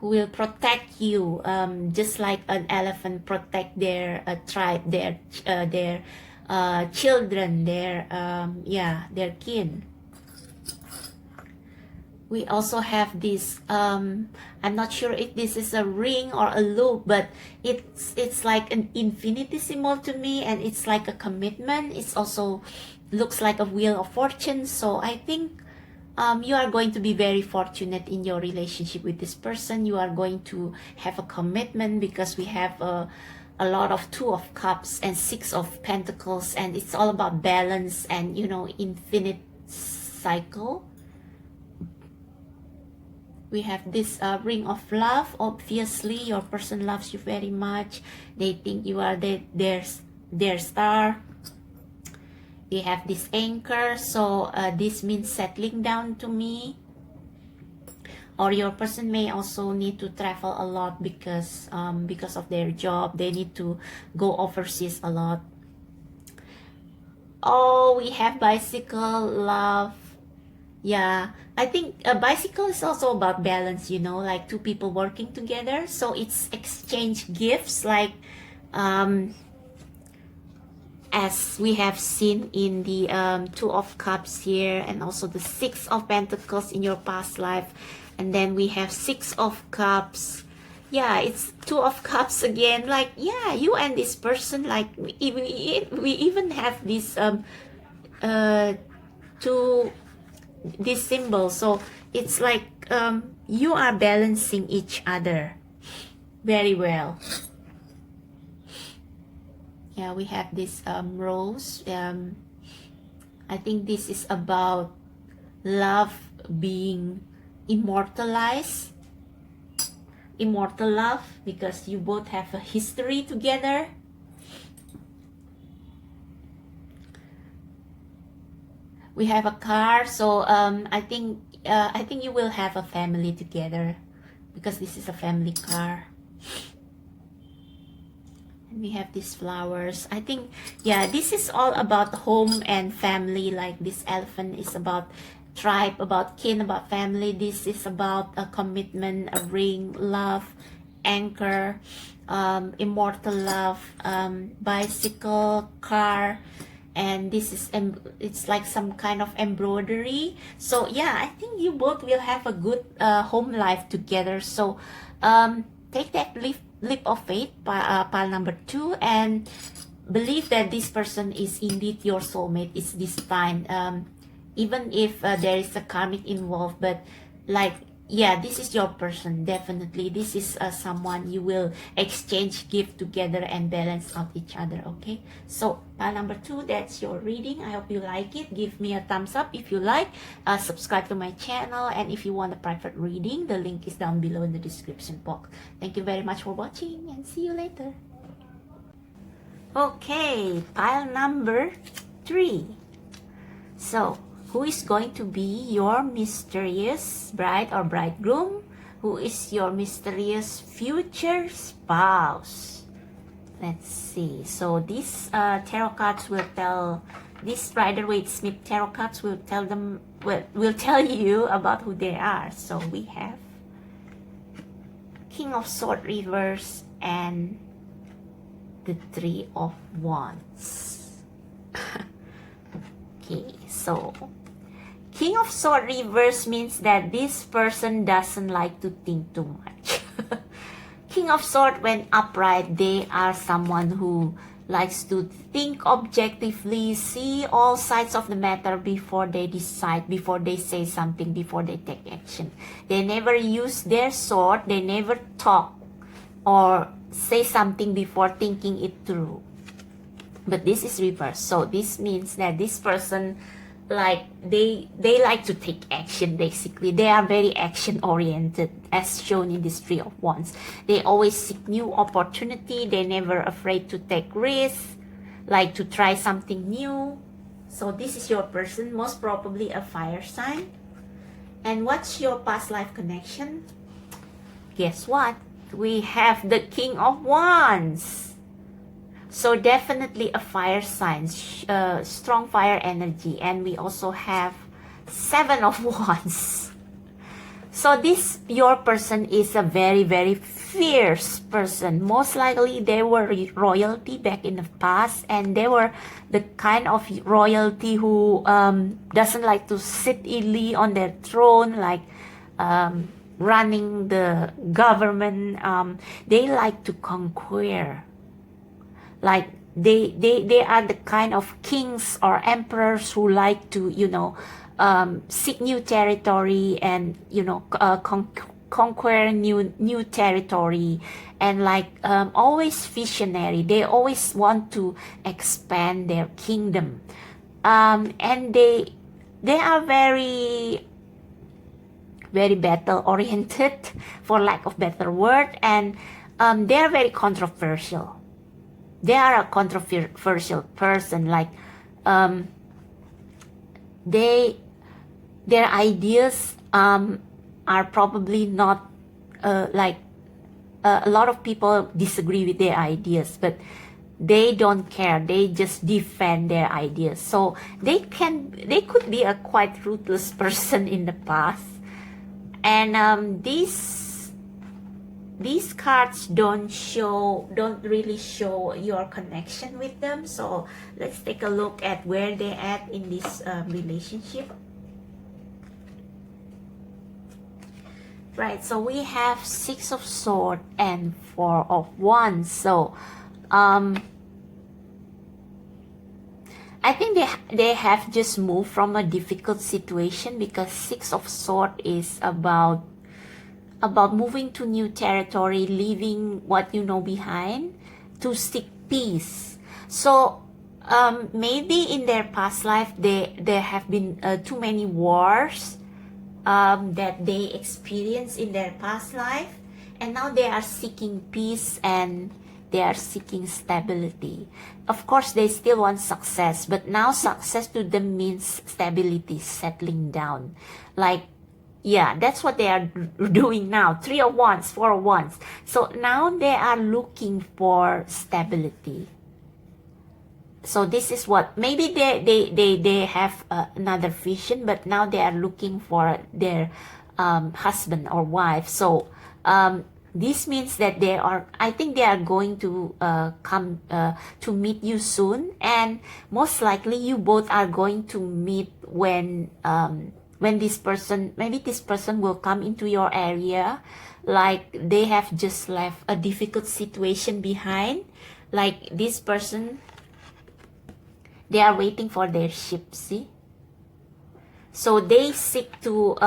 will protect you, just like an elephant protect their tribe, their children, their kin. We also have this, I'm not sure if this is a ring or a loop, but it's like an infinitesimal to me, and it's like a commitment. It's also looks like a wheel of fortune. So I think you are going to be very fortunate in your relationship with this person. You are going to have a commitment, because we have a lot of Two of Cups and Six of Pentacles, and it's all about balance and, you know, infinite cycle. We have this Ring of Love. Obviously, your person loves you very much. They think you are their star. We have this Anchor. So this means settling down to me. Or your person may also need to travel a lot because of their job. They need to go overseas a lot. Oh, we have Bicycle, Love. Yeah, I think a bicycle is also about balance, you know, like two people working together. So it's exchange gifts, like as we have seen in the Two of Cups here, and also the Six of Pentacles in your past life. And then we have Six of Cups. Yeah, it's Two of Cups again. Like, yeah, you and this person, like, we even have this this symbol. So it's like you are balancing each other very well. Yeah, we have this rose. I think this is about love being immortalized, immortal love, because you both have a history together. We have a car, so I think you will have a family together, because this is a family car. And we have these flowers. I think, yeah, this is all about home and family. Like this elephant is about tribe, about kin, about family. This is about a commitment, a ring, love, anchor, immortal love, bicycle, car. And this is, it's like some kind of embroidery. So yeah, I think you both will have a good home life together. So take that leap of faith, pile number 2, and believe that this person is indeed your soulmate. It's this time, even if there is a karmic involved, but like, yeah, this is your person. Definitely this is someone you will exchange gift together and balance out each other. Okay, so pile number 2, that's your reading. I hope you like it. Give me a thumbs up if you like, subscribe to my channel, and if you want a private reading, the link is down below in the description box. Thank you very much for watching, and see you later. Okay, pile number 3. So who is going to be your mysterious bride or bridegroom? Who is your mysterious future spouse? Let's see. So these tarot cards will tell, this Rider-Waite-Smith tarot cards will tell them, will tell you about who they are. So we have King of Swords reverse and the Three of Wands. Okay, so King of Swords reverse means that this person doesn't like to think too much. King of Swords, when upright, they are someone who likes to think objectively, see all sides of the matter before they decide, before they say something, before they take action. They never use their sword, they never talk or say something before thinking it through. But this is reverse. So this means that this person, like, they like to take action. Basically, they are very action oriented, as shown in this Three of Wands. They always seek new opportunity. They're never afraid to take risks, like to try something new. So this is your person, most probably a fire sign. And what's your past life connection? Guess what? We have the King of Wands. So definitely a fire sign, strong fire energy. And we also have Seven of Wands. So this, your person is a very, very fierce person. Most likely they were royalty back in the past, and they were the kind of royalty who doesn't like to sit idly on their throne, like running the government. They like to conquer. Like they are the kind of kings or emperors who like to, you know, seek new territory and, you know, conquer new territory, and like always visionary. They always want to expand their kingdom, and they are very battle oriented, for lack of better word, and they are very controversial. They are a controversial person. Like their ideas are probably not like a lot of people disagree with their ideas, but they don't care. They just defend their ideas. So they could be a quite ruthless person in the past. And these cards don't really show your connection with them. So let's take a look at where they're at in this relationship. Right, so we have Six of Swords and Four of Wands. So I think they have just moved from a difficult situation, because Six of Swords is about moving to new territory, leaving what you know behind to seek peace. So maybe in their past life there have been too many wars that they experienced in their past life, and now they are seeking peace and they are seeking stability. Of course, they still want success, but now success to them means stability, settling down. Like, yeah, that's what they are doing now. Three of Wands, Four of Wands. So now they are looking for stability. So this is what, maybe they have another vision, but now they are looking for their husband or wife. So this means that I think they are going to come to meet you soon, and most likely you both are going to meet when this person, maybe this person will come into your area, like they have just left a difficult situation behind. Like this person, they are waiting for their ship, see? So they seek to,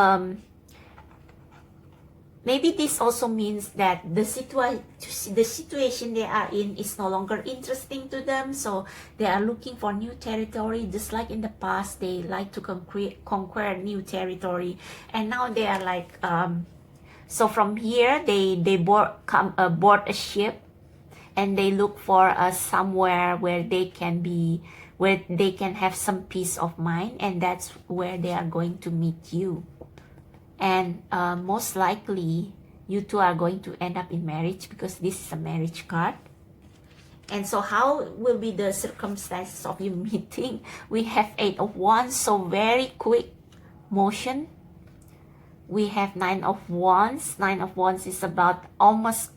maybe this also means that the situation they are in is no longer interesting to them. So they are looking for new territory, just like in the past, they like to conquer new territory. And now they are like, so from here, they board a ship, and they look for somewhere where they can have some peace of mind, and that's where they are going to meet you. And most likely you two are going to end up in marriage, because this is a marriage card. And so how will be the circumstances of you meeting? We have Eight of Wands, so very quick motion. We have Nine of Wands. Nine of Wands is about almost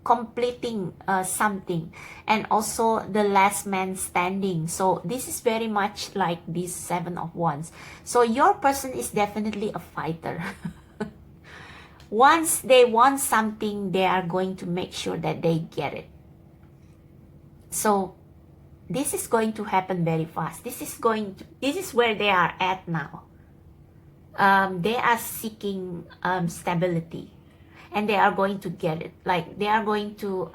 completing something, and also the last man standing. So this is very much like this Seven of Wands. So your person is definitely a fighter. Once they want something, they are going to make sure that they get it. So this is going to happen very fast. This is where they are at now. They are seeking stability, and they are going to get it. Like they are going to,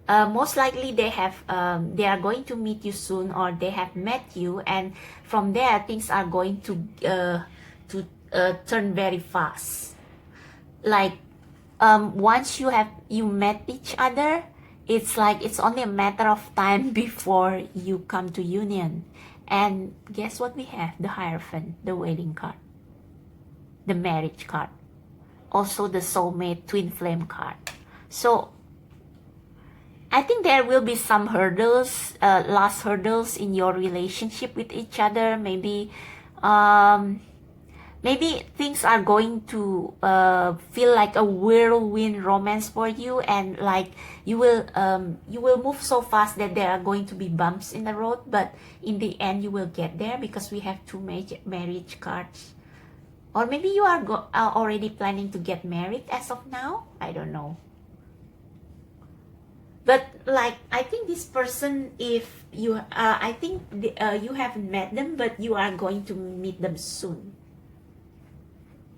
most likely they are going to meet you soon, or they have met you, and from there things are going to turn very fast. Like once you met each other, it's like it's only a matter of time before you come to union. And guess what we have? The Hierophant, the wedding card, the marriage card, also the soulmate twin flame card. So I think there will be some hurdles, last hurdles in your relationship with each other. Maybe things are going to feel like a whirlwind romance for you, and like you will move so fast that there are going to be bumps in the road, but in the end you will get there, because we have two marriage cards. Or maybe you are already planning to get married as of now. I don't know. But like, I think this person, if you, I think you haven't met them, but you are going to meet them soon.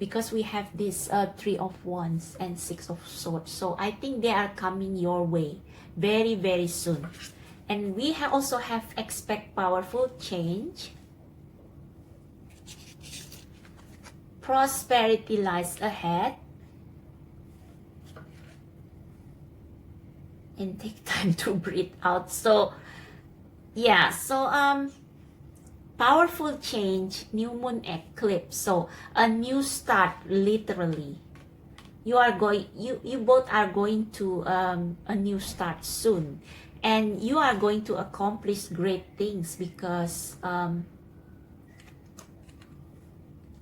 because we have this Three of Wands and Six of Swords. So I think they are coming your way very, very soon. And we also have expect powerful change. Prosperity lies ahead. And take time to breathe out. So yeah, so powerful change, new moon eclipse. So a new start, literally. You both are going to a new start soon. And you are going to accomplish great things because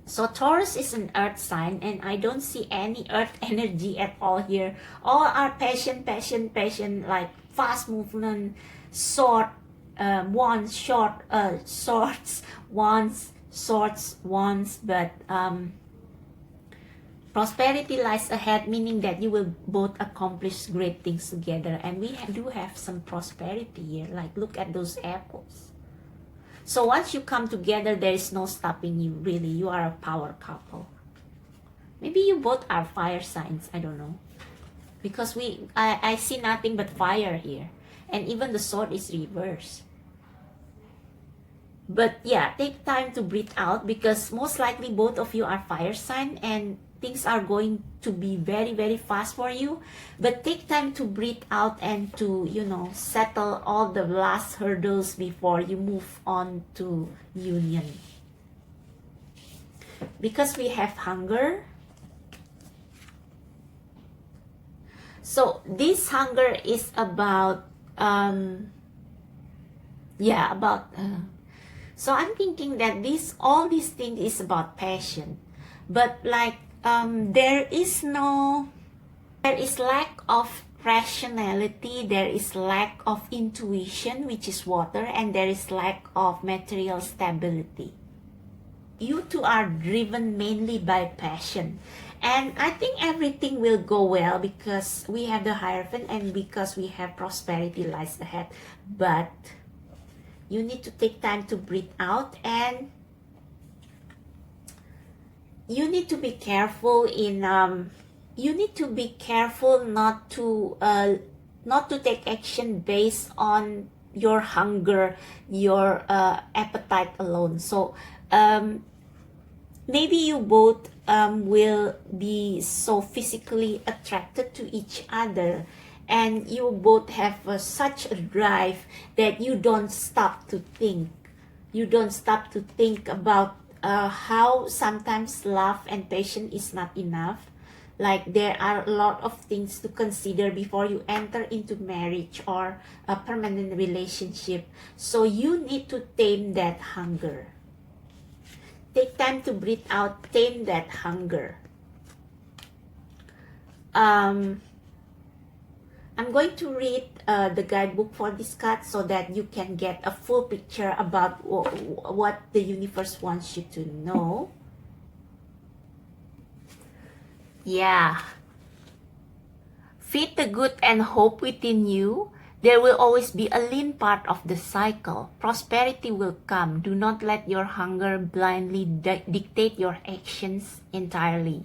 so Taurus is an earth sign, and I don't see any earth energy at all here. All are passion, like fast movement, short, wands, short, swords, wands, but prosperity lies ahead, meaning that you will both accomplish great things together. And we do have some prosperity here. Like, look at those apples. So once you come together, there is no stopping you, really. You are a power couple. Maybe you both are fire signs. I don't know. Because I see nothing but fire here. And even the sword is reversed. But yeah, take time to breathe out, because most likely both of you are fire sign and things are going to be very, very fast for you. But take time to breathe out and to, you know, settle all the last hurdles before you move on to union. Because we have hunger. So this hunger is about, so I'm thinking that all these things is about passion. But like, there is lack of rationality, there is lack of intuition, which is water, and there is lack of material stability. You two are driven mainly by passion. And I think everything will go well because we have the Hierophant and because we have prosperity lies ahead. But you need to take time to breathe out, and you need to be careful not to take action based on your hunger, your appetite alone. So maybe you both will be so physically attracted to each other, and you both have such a drive that you don't stop to think. You don't stop to think about how sometimes love and passion is not enough. Like, there are a lot of things to consider before you enter into marriage or a permanent relationship. So you need to tame that hunger. Take time to breathe out, tame that hunger. I'm going to read the guidebook for this card so that you can get a full picture about what the universe wants you to know. Yeah. Feed the good and hope within you. There will always be a lean part of the cycle. Prosperity will come. Do not let your hunger blindly dictate your actions entirely.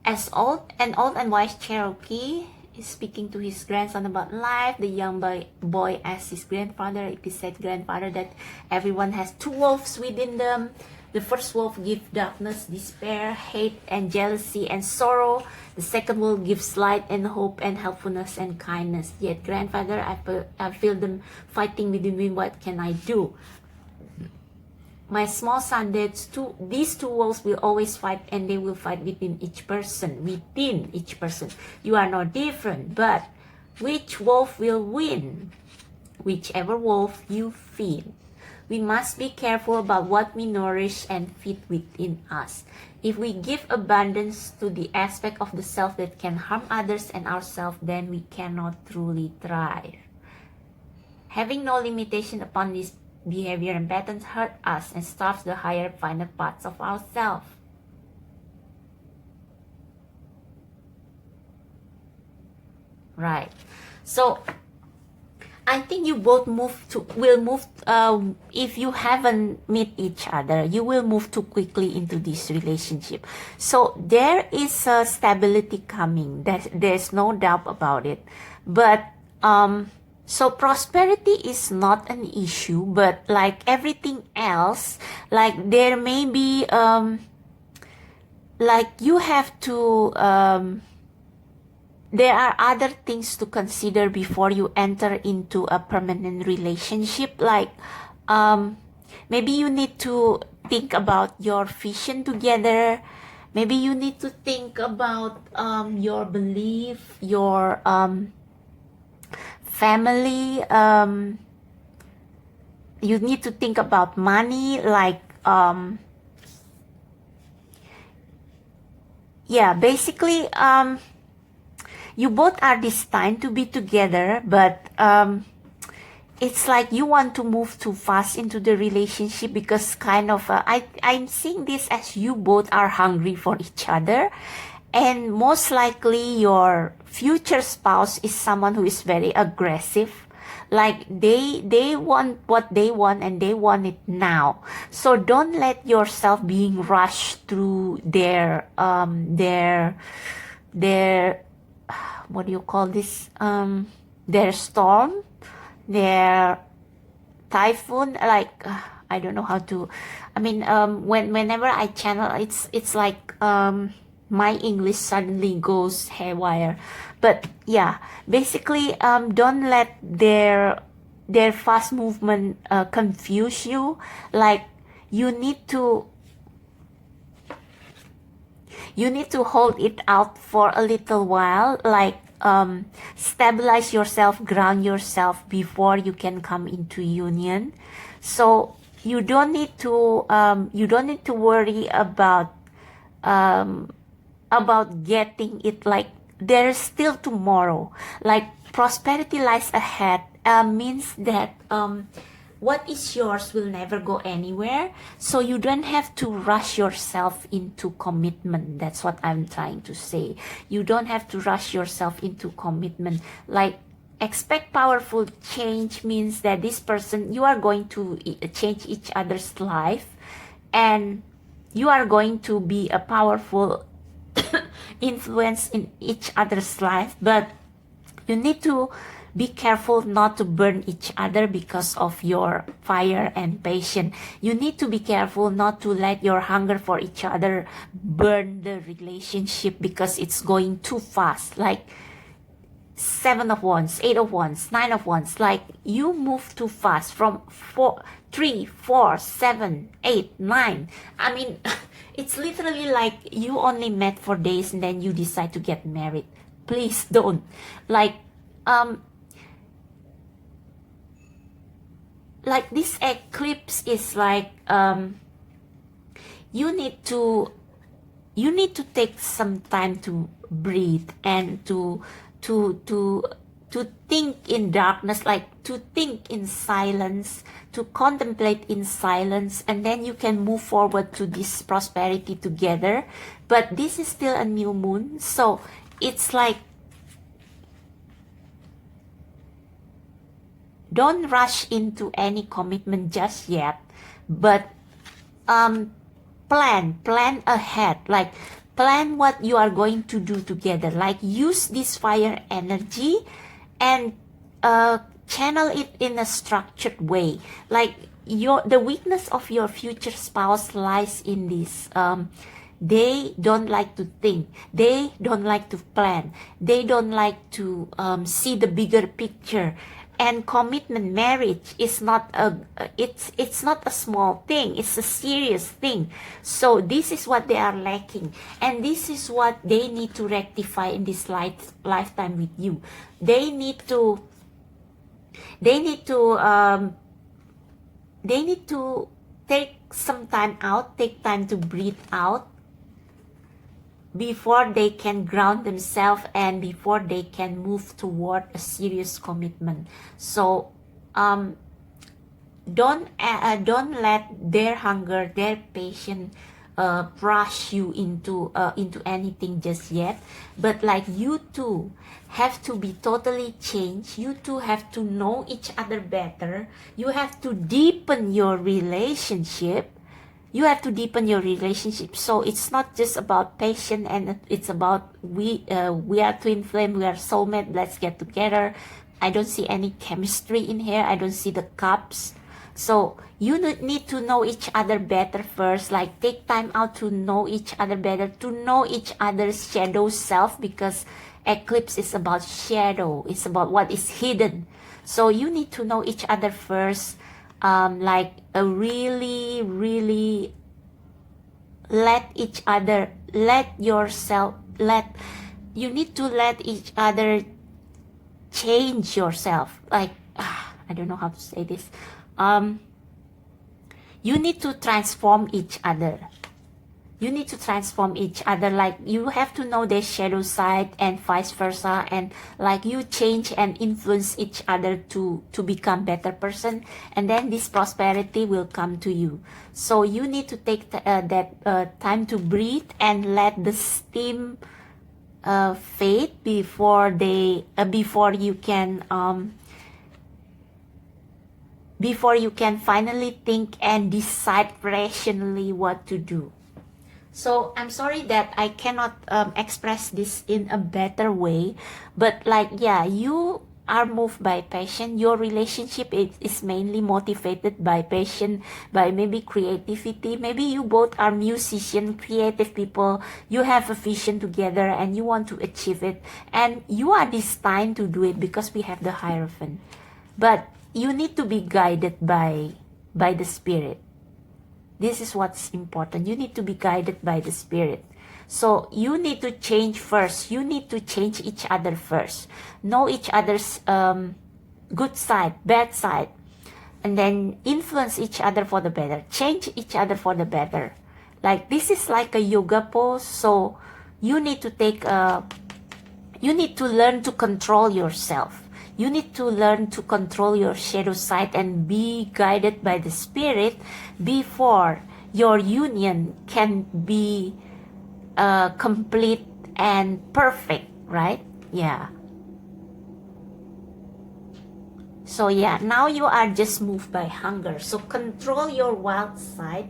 As old and wise Cherokee is speaking to his grandson about life, the young boy asked his grandfather, if he said grandfather, that everyone has two wolves within them. The first wolf gives darkness, despair, hate, and jealousy, and sorrow. The second wolf gives light and hope and helpfulness and kindness. Yet, grandfather, I feel them fighting within me. What can I do? My small son, these two wolves will always fight, and they will fight within each person. You are not different, but which wolf will win? Whichever wolf you feed. We must be careful about what we nourish and feed within us. If we give abundance to the aspect of the self that can harm others and ourselves, then we cannot truly thrive. Having no limitation upon this behavior and patterns hurt us and starves the higher, finer parts of ourselves. Right. So, I think you both will move, if you haven't meet each other, you will move too quickly into this relationship. So there is a stability coming. There's no doubt about it. But, so prosperity is not an issue, but like everything else, like there may be, like you have to, there are other things to consider before you enter into a permanent relationship. Like, maybe you need to think about your vision together. Maybe you need to think about your belief, your family. You need to think about money, like, yeah, basically, you both are destined to be together, but it's like you want to move too fast into the relationship because kind of, I'm seeing this as you both are hungry for each other. And most likely your future spouse is someone who is very aggressive. Like they want what they want and they want it now. So don't let yourself being rushed through their what do you call this, their storm, their typhoon, like, I don't know how to, I mean, whenever I channel, it's like, my English suddenly goes haywire. But yeah, basically, don't let their fast movement confuse you. Like, you need to hold it out for a little while, like, stabilize yourself, ground yourself before you can come into union. So you don't need to worry about getting it. Like, there's still tomorrow. Like, prosperity lies ahead means that what is yours will never go anywhere. So you don't have to rush yourself into commitment. That's what I'm trying to say. You don't have to rush yourself into commitment. Like, expect powerful change means that this person, you are going to change each other's life, and you are going to be a powerful influence in each other's life. But you need to be careful not to burn each other because of your fire and passion. You need to be careful not to let your hunger for each other burn the relationship because it's going too fast. Like 7 of Wands, 8 of Wands, 9 of Wands. Like, you move too fast from 3, 4, 7, 8, 9. I mean, it's literally like you only met for days and then you decide to get married. Please don't. Like this eclipse is like, you need to take some time to breathe and to think in darkness, like to think in silence, to contemplate in silence, and then you can move forward to this prosperity together. But this is still a new moon, so it's like, don't rush into any commitment just yet, but plan ahead. Like, plan what you are going to do together. Like, use this fire energy and channel it in a structured way. Like, the weakness of your future spouse lies in this. They don't like to think. They don't like to plan. They don't like to see the bigger picture. And commitment, marriage is not it's not a small thing. It's a serious thing. So this is what they are lacking, and this is what they need to rectify in this lifetime with you. They need to take some time out, take time to breathe out before they can ground themselves and before they can move toward a serious commitment. So don't let their hunger, their passion rush you into anything just yet, but like you two have to be totally changed. You two have to know each other better. You have to deepen your relationship. So it's not just about passion, and it's about we are twin flame, we are soulmate, let's get together. I don't see any chemistry in here. I don't see the cups. So you need to know each other better first, like take time out to know each other better, to know each other's shadow self, because eclipse is about shadow, it's about what is hidden. So you need to know each other first, like a really let each other, you need to let each other change yourself. Like I don't know how to say this. You need to transform each other. Like you have to know their shadow side and vice versa, and like you change and influence each other to become better person, and then this prosperity will come to you. So you need to take that time to breathe and let the steam fade before you can finally think and decide rationally what to do. So I'm sorry that I cannot express this in a better way, but like, yeah, you are moved by passion. Your relationship is mainly motivated by passion, by maybe creativity. Maybe you both are musicians, creative people. You have a vision together and you want to achieve it, and you are destined to do it because we have the Hierophant. But you need to be guided by the Spirit. This is what's important. You need to be guided by the Spirit. So you need to change first. You need to change each other first. Know each other's good side, bad side, and then influence each other for the better. Change each other for the better. Like this is like a yoga pose. So you need to learn to control yourself. You need to learn to control your shadow side and be guided by the Spirit before your union can be complete and perfect, right? Yeah. So yeah, now you are just moved by hunger. So control your wild side.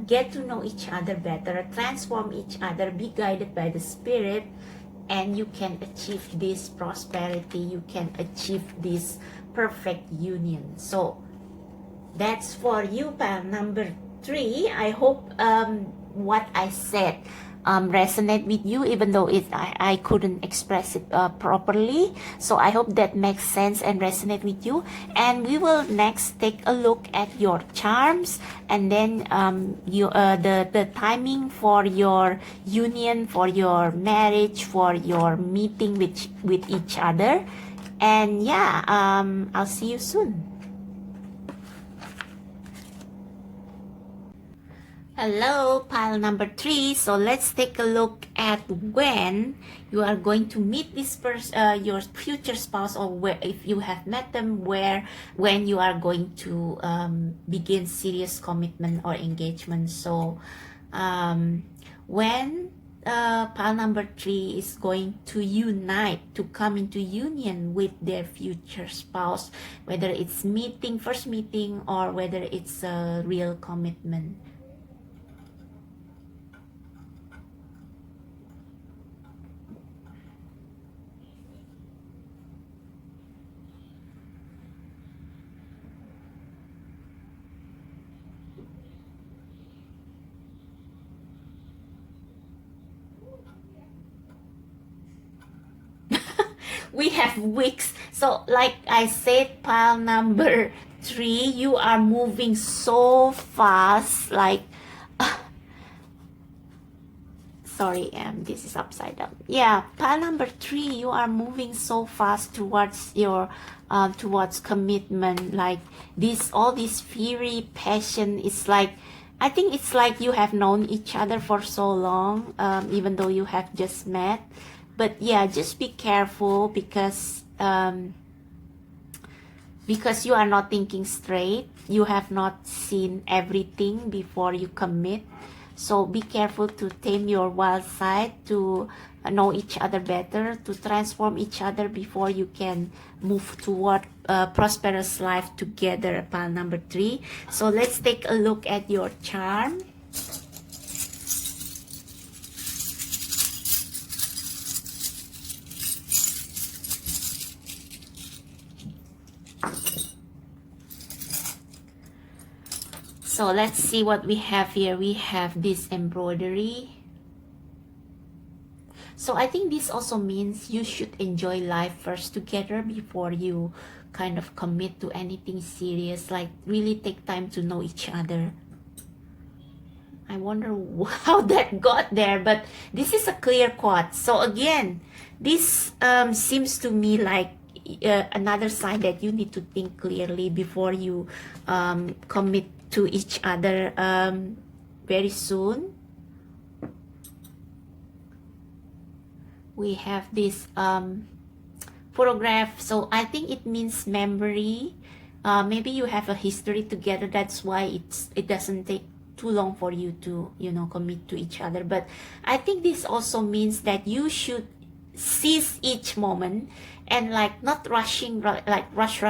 Get to know each other better. Transform each other. Be guided by the Spirit. And you can achieve this prosperity, you can achieve this perfect union. So that's for you, pile number 3. I hope what I said resonate with you, even though I couldn't express it properly. So I hope that makes sense and resonate with you. And we will next take a look at your charms, and then the timing for your union, for your marriage, for your meeting with each other. And yeah, I'll see you soon. Hello, pile number 3. So let's take a look at when you are going to meet this person, your future spouse, or where, if you have met them, when you are going to begin serious commitment or engagement. So when pile number 3 is going to unite, to come into union with their future spouse, whether it's first meeting, or whether it's a real commitment. We have weeks. So like I said, pile number 3, you are moving so fast, like sorry, this is upside down. Yeah, pile number 3, you are moving so fast towards your towards commitment. Like all this fury, passion is like, I think it's like you have known each other for so long, even though you have just met. But yeah, just be careful, because because you are not thinking straight. You have not seen everything before you commit. So be careful to tame your wild side, to know each other better, to transform each other before you can move toward a prosperous life together, pile number 3. So let's take a look at your charm. So let's see what we have here. We have this embroidery. So I think this also means you should enjoy life first together before you kind of commit to anything serious. Like really take time to know each other. I wonder how that got there, but this is a clear quote. So again, this seems to me like another sign that you need to think clearly before you commit to each other very soon. We have this photograph, so I think it means memory. Maybe you have a history together, that's why it doesn't take too long for you to, you know, commit to each other. But I think this also means that you should seize each moment and like not rushing, like rush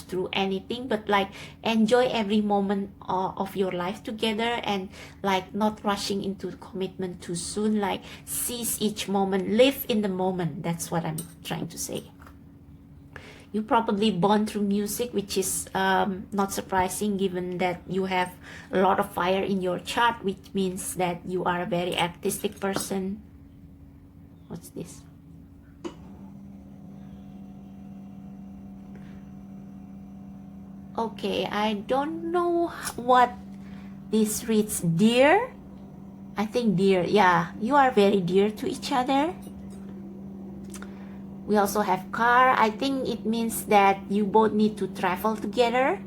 through anything, but like enjoy every moment of your life together, and like not rushing into commitment too soon. Like seize each moment, live in the moment. That's what I'm trying to say. You probably born through music, which is not surprising given that you have a lot of fire in your chart, which means that you are a very artistic person. What's this? Okay, I don't know what this reads. Dear? I think dear. Yeah, you are very dear to each other. We also have car. I think it means that you both need to travel together,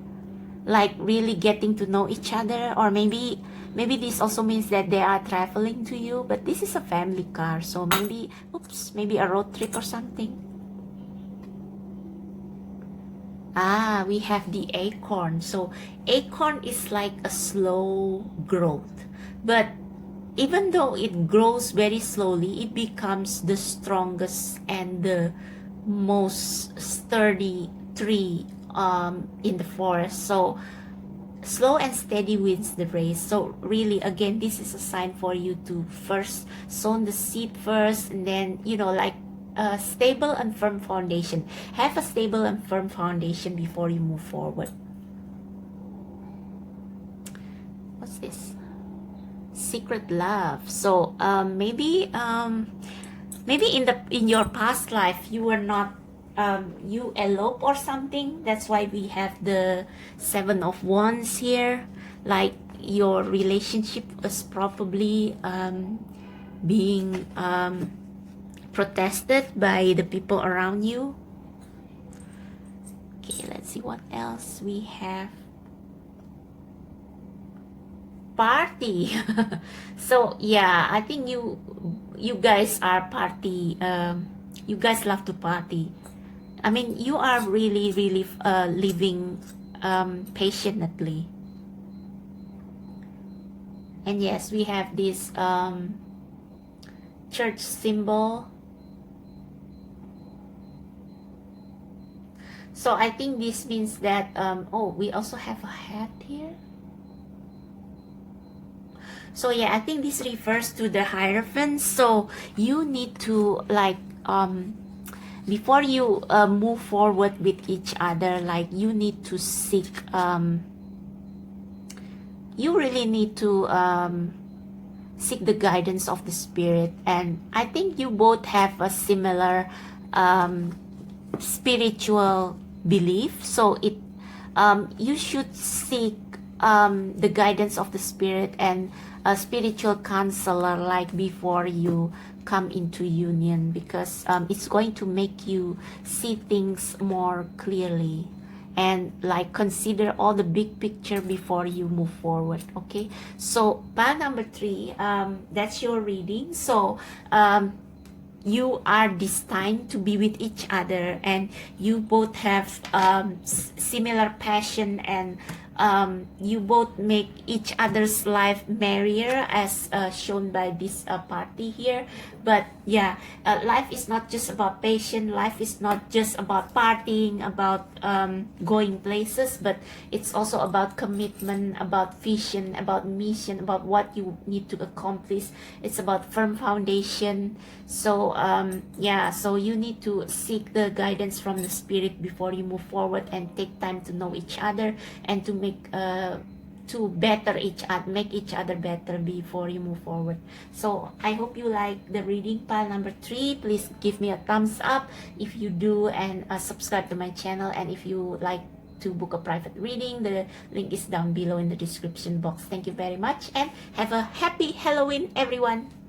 like really getting to know each other. Or maybe this also means that they are traveling to you, but this is a family car, so maybe, oops, maybe a road trip or something. Ah, we have the acorn. So acorn is like a slow growth, but even though it grows very slowly, it becomes the strongest and the most sturdy tree in the forest. So slow and steady wins the race. So really, again, this is a sign for you to first sow the seed first, and then, you know, like a stable and firm foundation. Have a stable and firm foundation before you move forward. What's this? Secret love. So maybe in your past life you were not you elope or something. That's why we have the 7 of Wands here. Like your relationship was probably being protested by the people around you. Okay, let's see what else we have. Party. So yeah, I think you guys are party. You guys love to party. I mean, you are really living patiently. And yes, we have this church symbol. So I think this means that oh, we also have a hat here. So yeah, I think this refers to the Hierophant. So you need to like before you move forward with each other, like you need to seek you really need to seek the guidance of the Spirit. And I think you both have a similar spiritual belief. So it you should seek the guidance of the Spirit and a spiritual counselor, like before you come into union, because it's going to make you see things more clearly and like consider all the big picture before you move forward. Okay, so pile number 3, that's your reading. So you are destined to be with each other, and you both have similar passion, and you both make each other's life merrier, as shown by this party here. But yeah, life is not just about passion, life is not just about partying, about going places, but it's also about commitment, about vision, about mission, about what you need to accomplish. It's about firm foundation. So yeah, so you need to seek the guidance from the spirit before you move forward, and take time to know each other, and to make to better each other, make each other better before you move forward. So I hope you like the reading pile number 3. Please give me a thumbs up if you do, and subscribe to my channel. And if you like to book a private reading, the link is down below in the description box. Thank you very much, and have a happy Halloween, everyone.